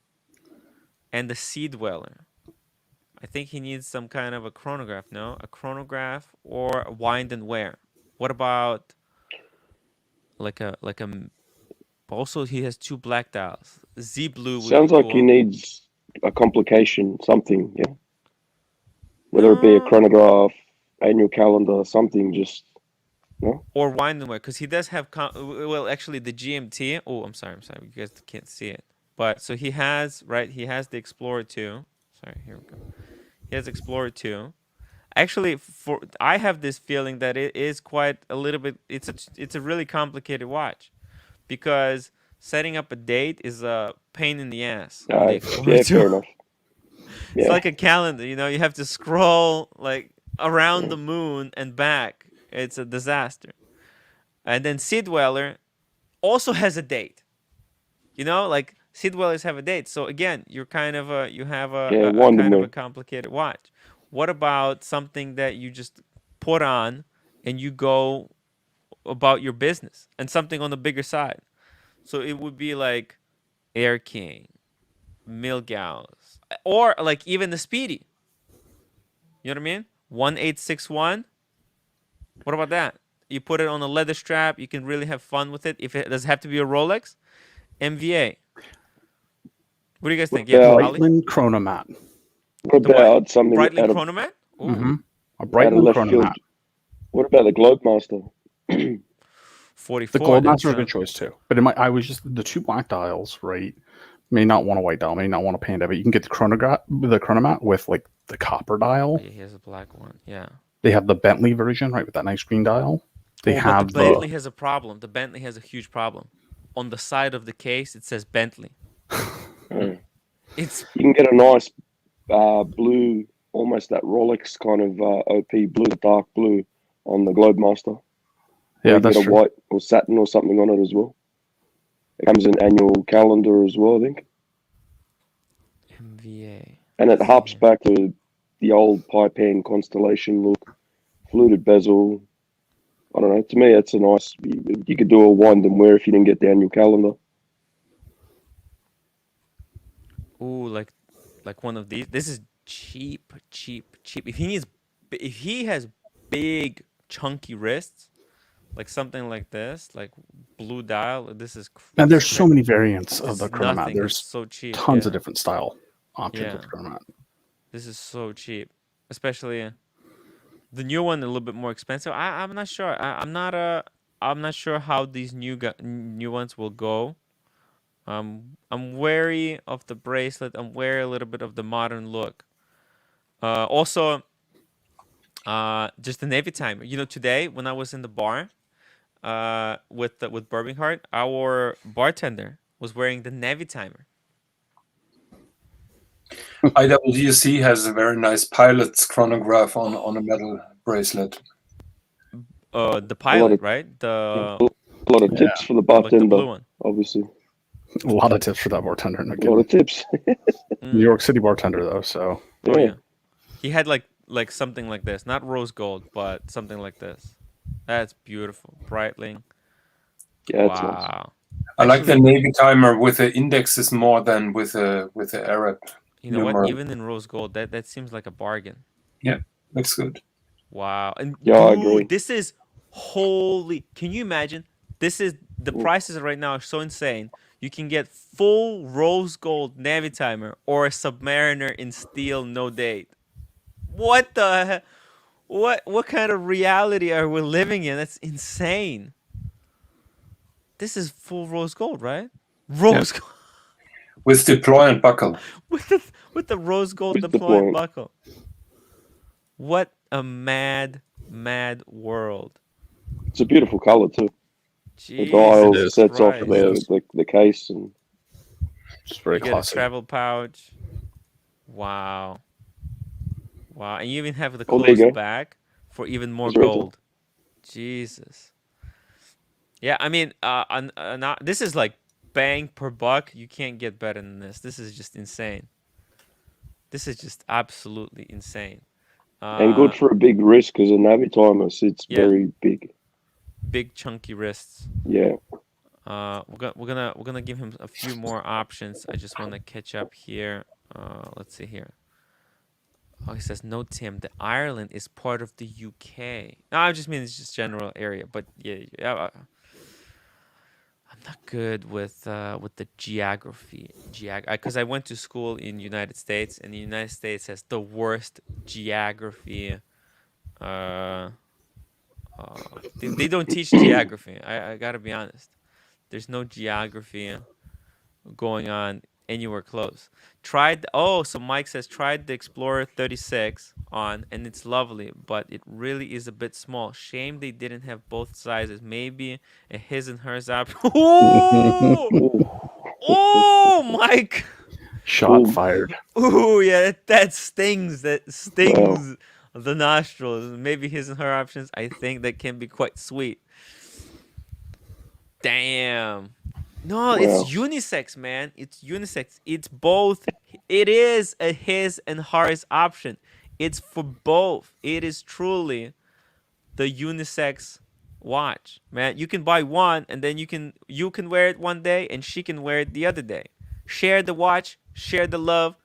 and the Sea Dweller. I think he needs some kind of a chronograph, no? A chronograph or a wind and wear. What about like a also he has 2 black dials. Z Blue would Sounds be like cool. he needs a complication, something, yeah. Whether it be a chronograph, annual calendar, something, just no. Or wind and wear, because he does have well, actually the GMT. Oh, I'm sorry. You guys can't see it, but so he has He has the Explorer 2. Sorry, here we go. He has Explorer 2. Actually, I have this feeling that it is quite a little bit. It's a really complicated watch, because setting up a date is a pain in the ass. On the Explorer 2. Fair enough. It's like a calendar, you have to scroll like around the moon and back. It's a disaster. And then Sea Dweller also has a date. Like Sea Dwellers have a date. So again, you have a kind of a complicated watch. What about something that you just put on and you go about your business, and something on the bigger side? So it would be like Air King, Milgauss, or like even the Speedy. You know what I mean? 1861. What about that? You put it on a leather strap. You can really have fun with it. If it does have to be a Rolex, MVA. What do you guys think? Yeah, Breitling Chronomat. What about something Breitling Chronomat? A Breitling Chronomat. What about the Globemaster? 44. The Globemaster is a good choice too. But I was just the 2 black dials, right? May not want a white dial, may not want a panda, but you can get the Chronomat with like the copper dial. Oh, yeah, here's a black one. Yeah. They have the Bentley version, right, with that nice green dial. But the Bentley has a problem. The Bentley has a huge problem. On the side of the case, it says Bentley. You can get a nice blue, almost that Rolex kind of OP blue, dark blue on the Globemaster. Yeah, that's true. White or satin or something on it as well. It comes in annual calendar as well, I think. MVA. And it harps back to the old Paipan Constellation look, fluted bezel. I don't know. To me, it's a nice. You could do a wind and wear if you didn't get the annual calendar. Ooh, like one of these. This is cheap. If he has big chunky wrists, like something like this, like blue dial, this is. And there's so many variants of the Chronomat. There's so cheap. Tons of different style options with the Chronomat. This is so cheap, especially the new one, a little bit more expensive. I'm not sure. I'm not a I'm not sure how these new ones will go. I'm wary of the bracelet. I'm wary a little bit of the modern look. Also, just the Navy timer. You know, today when I was in the bar, with Burbinghard, our bartender was wearing the Navy timer. IWC has a very nice pilot's chronograph on a metal bracelet. The pilot, right? A lot of tips for the bartender, like the blue one. obviously. A lot of tips for that bartender. A lot of tips. New York City bartender, though. So. Oh yeah, he had like something like this, not rose gold, but something like this. That's beautiful, Breitling. Yeah, wow. Nice. I like the Navy timer with the indexes more than with the Arab. You know what? Even in rose gold, that seems like a bargain. Yeah, looks good. Wow. And yeah, I agree. This is holy. Can you imagine? This is the prices right now are so insane. You can get full rose gold Navy timer or a Submariner in steel, no date. What the? What kind of reality are we living in? That's insane. This is full rose gold, right? Rose gold. With deployant buckle. with the rose gold deployant buckle. What a mad world. It's a beautiful color too. Jesus the dial sets Christ. off the case, and it's very you classic. Get a travel pouch. Wow. And you even have the closed back for even more gold. Jesus. Yeah, I mean, this is like bang per buck. You can't get better than this. This is just insane. This is just absolutely insane. And good for a big wrist because a Navy timer sits very big. Big chunky wrists. Yeah. We're gonna give him a few more options. I just want to catch up here. Let's see here. Oh, he says no, Tim. The Ireland is part of the UK. No, I just mean it's just general area. But yeah. I'm not good with the geography. Because I went to school in the United States, and the United States has the worst geography. They don't teach geography. I gotta be honest. There's no geography going on anywhere close. So Mike says tried the Explorer 36 on, and it's lovely, but it really is a bit small. Shame they didn't have both sizes. Maybe a his and hers option. Oh, Mike! Shot fired. Ooh, yeah, that stings. That stings the nostrils. Maybe his and her options. I think that can be quite sweet. Damn. No, it's unisex, man. It's unisex. It's both. It is a his and hers option. It's for both. It is truly the unisex watch, man. You can buy one, and then you can wear it one day, and she can wear it the other day. Share the watch, share the love,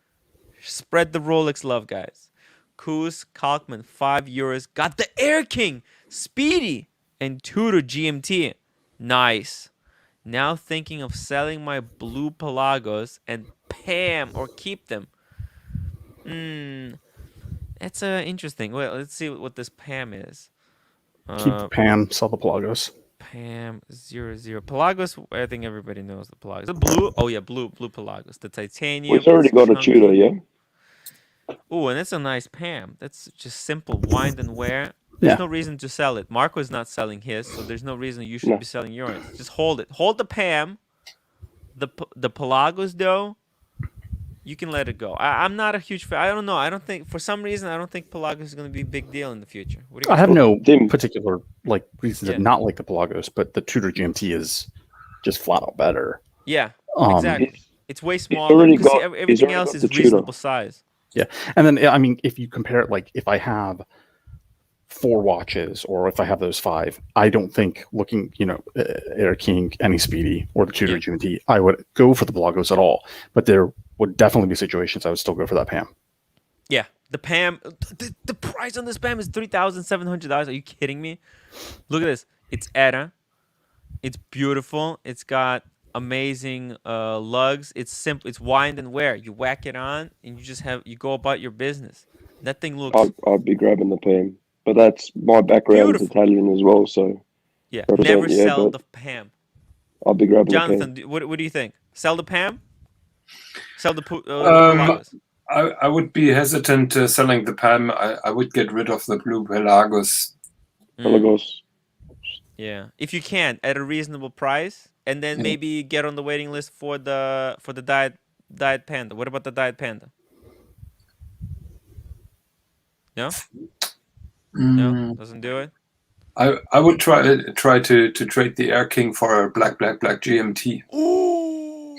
spread the Rolex love, guys. Koos Kalkman, €5. Got the Air King, Speedy, and Tudor GMT. Nice. Now thinking of selling my blue Pelagos and Pam or keep them. That's interesting. Well, let's see what this Pam is. Keep the Pam, sell the Pelagos. Pam 00. Pelagos, I think everybody knows the Pelagos. The blue, blue Pelagos. The titanium. We've already got a Tudor, yeah? Oh, and it's a nice Pam. That's just simple. Wind and wear. There's no reason to sell it. Marco is not selling his, so there's no reason you should be selling yours. Just hold it. Hold the Pam. The Pelagos, though, you can let it go. I'm not a huge fan. I don't know. I don't think, for some reason, I don't think Pelagos is going to be a big deal in the future. What do you I have no particular reason to not like the Pelagos, but the Tudor GMT is just flat out better. Yeah, exactly. It's way smaller. Everything else is reasonable size. Yeah, and then I mean, if you compare it, like if I have 4 watches, or if I have those 5, I don't think looking, Air King, any Speedy, or the Tudor GMT, I would go for the Pelagos at all. But there would definitely be situations I would still go for that Pam. Yeah, the Pam, the price on this Pam is $3,700. Are you kidding me? Look at this. It's ETA. It's beautiful. It's got amazing lugs. It's simple. It's wind and wear. You whack it on, and you go about your business. That thing looks. I'd be grabbing the Pam. But that's my background is Italian as well, so Yeah, 100%, never yeah, sell but the PAM. I'll be grabbing Jonathan, the what do you think? Sell the PAM? Sell the Um, Pelagos? I would be hesitant selling the PAM. I would get rid of the blue Pelagos. Pelagos. Yeah, if you can at a reasonable price, and then maybe get on the waiting list for the diet panda. What about the diet panda? No, no, doesn't do it. I would try to trade the Air King for a black GMT. Ooh.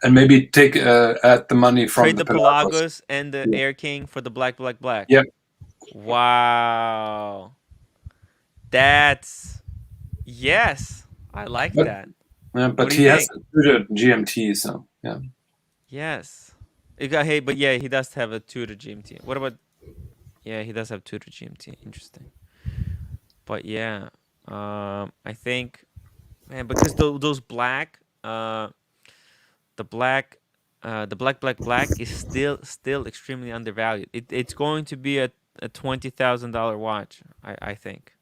And maybe take add the money from Trade the Pelagos. Pelagos and the Air King for the black. Yep. Wow. That's yes. I like that. But he has a Tudor GMT, so yeah. Yes. He does have a Tudor GMT. What about? Yeah, he does have Tudor GMT. Interesting. But yeah, I think, man, because those black, the black is still extremely undervalued. It's going to be a $20,000 watch. I think,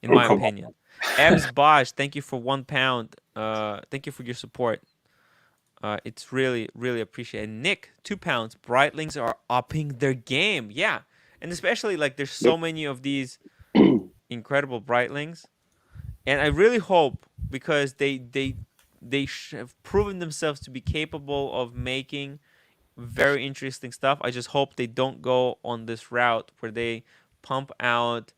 in my opinion. Ebs Bosch, thank you for £1. Thank you for your support. It's really appreciated. Nick, £2. Breitlings are upping their game. Yeah, and especially like there's so many of these incredible Breitlings, and I really hope, because they have proven themselves to be capable of making very interesting stuff. I just hope they don't go on this route where they pump out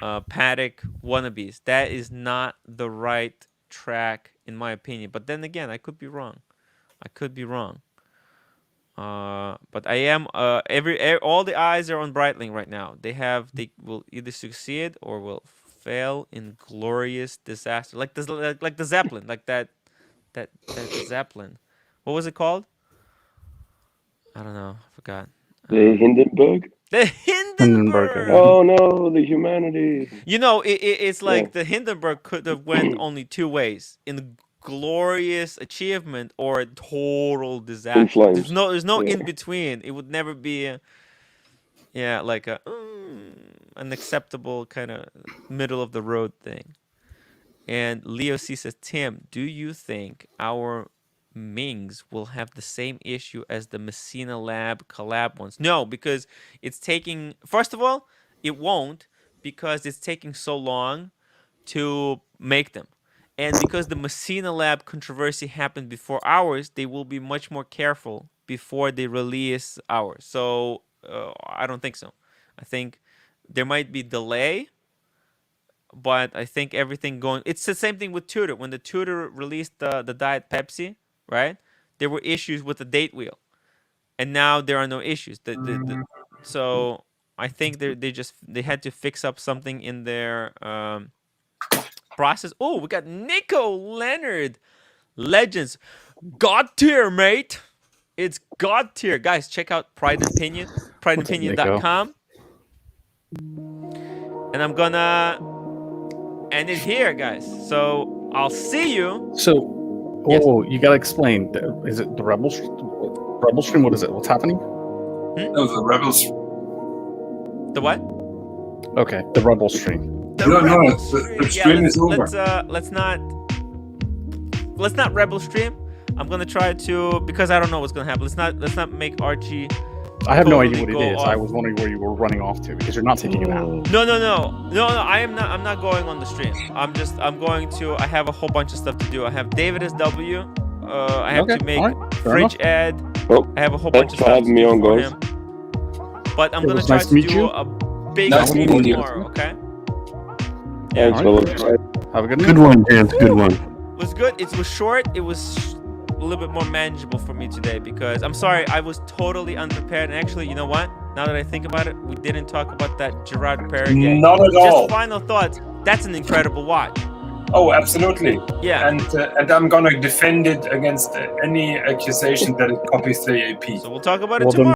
Patek wannabes. That is not the right track, in my opinion. But then again, I could be wrong. But I am all the eyes are on Breitling right now. They will either succeed or will fail in glorious disaster, like the Zeppelin, like that Zeppelin. What was it called? I don't know. I forgot. The Hindenburg. The Hindenburg. Oh no, the humanity. You know, it's like the Hindenburg could have went only two ways: in glorious achievement or a total disaster. There's no in between. It would never be like an acceptable kind of middle of the road thing. And Leo C says, Tim, do you think our Mings will have the same issue as the Messina Lab collab ones? No, because it's taking, first of all, it won't, because it's taking so long to make them. And because the Messina Lab controversy happened before ours, they will be much more careful before they release ours. So I don't think so. I think there might be delay, but I think everything going... It's the same thing with Tudor. When the Tudor released the Diet Pepsi, right? There were issues with the date wheel. And now there are no issues. So I think they had to fix up something in their... process. Oh, we got Nico Leonard. Legends. God tier, mate. It's God tier. Guys, check out Pride and Opinion. prideandopinion.com. And I'm gonna end it here, guys. So I'll see you. So, you gotta explain. Is it the Rebel stream? What is it? What's happening? No, the Rebels. The what? Okay, the Rebel stream. The stream is over. Let's not Rebel stream. I'm gonna try to, because I don't know what's gonna happen. Let's not make Archie. I have no idea what it is. I was wondering where you were running off to, because you're not taking it out. No. I am not. I'm not going on the stream. I'm going to. I have a whole bunch of stuff to do. I have David SW. I have to make fridge ad. I have a whole bunch of stuff to do for him. But I'm gonna try to do a big stream tomorrow. Okay. Yeah. Have a good one, Dan. Good one. It was good. It was short. It was a little bit more manageable for me today, because I'm sorry, I was totally unprepared. And actually, you know what? Now that I think about it, we didn't talk about that Gerard Perregay. Not at all. Just final thoughts. That's an incredible watch. Oh, absolutely. Yeah. And I'm gonna defend it against any accusation that it copies the AP. So we'll talk about it tomorrow.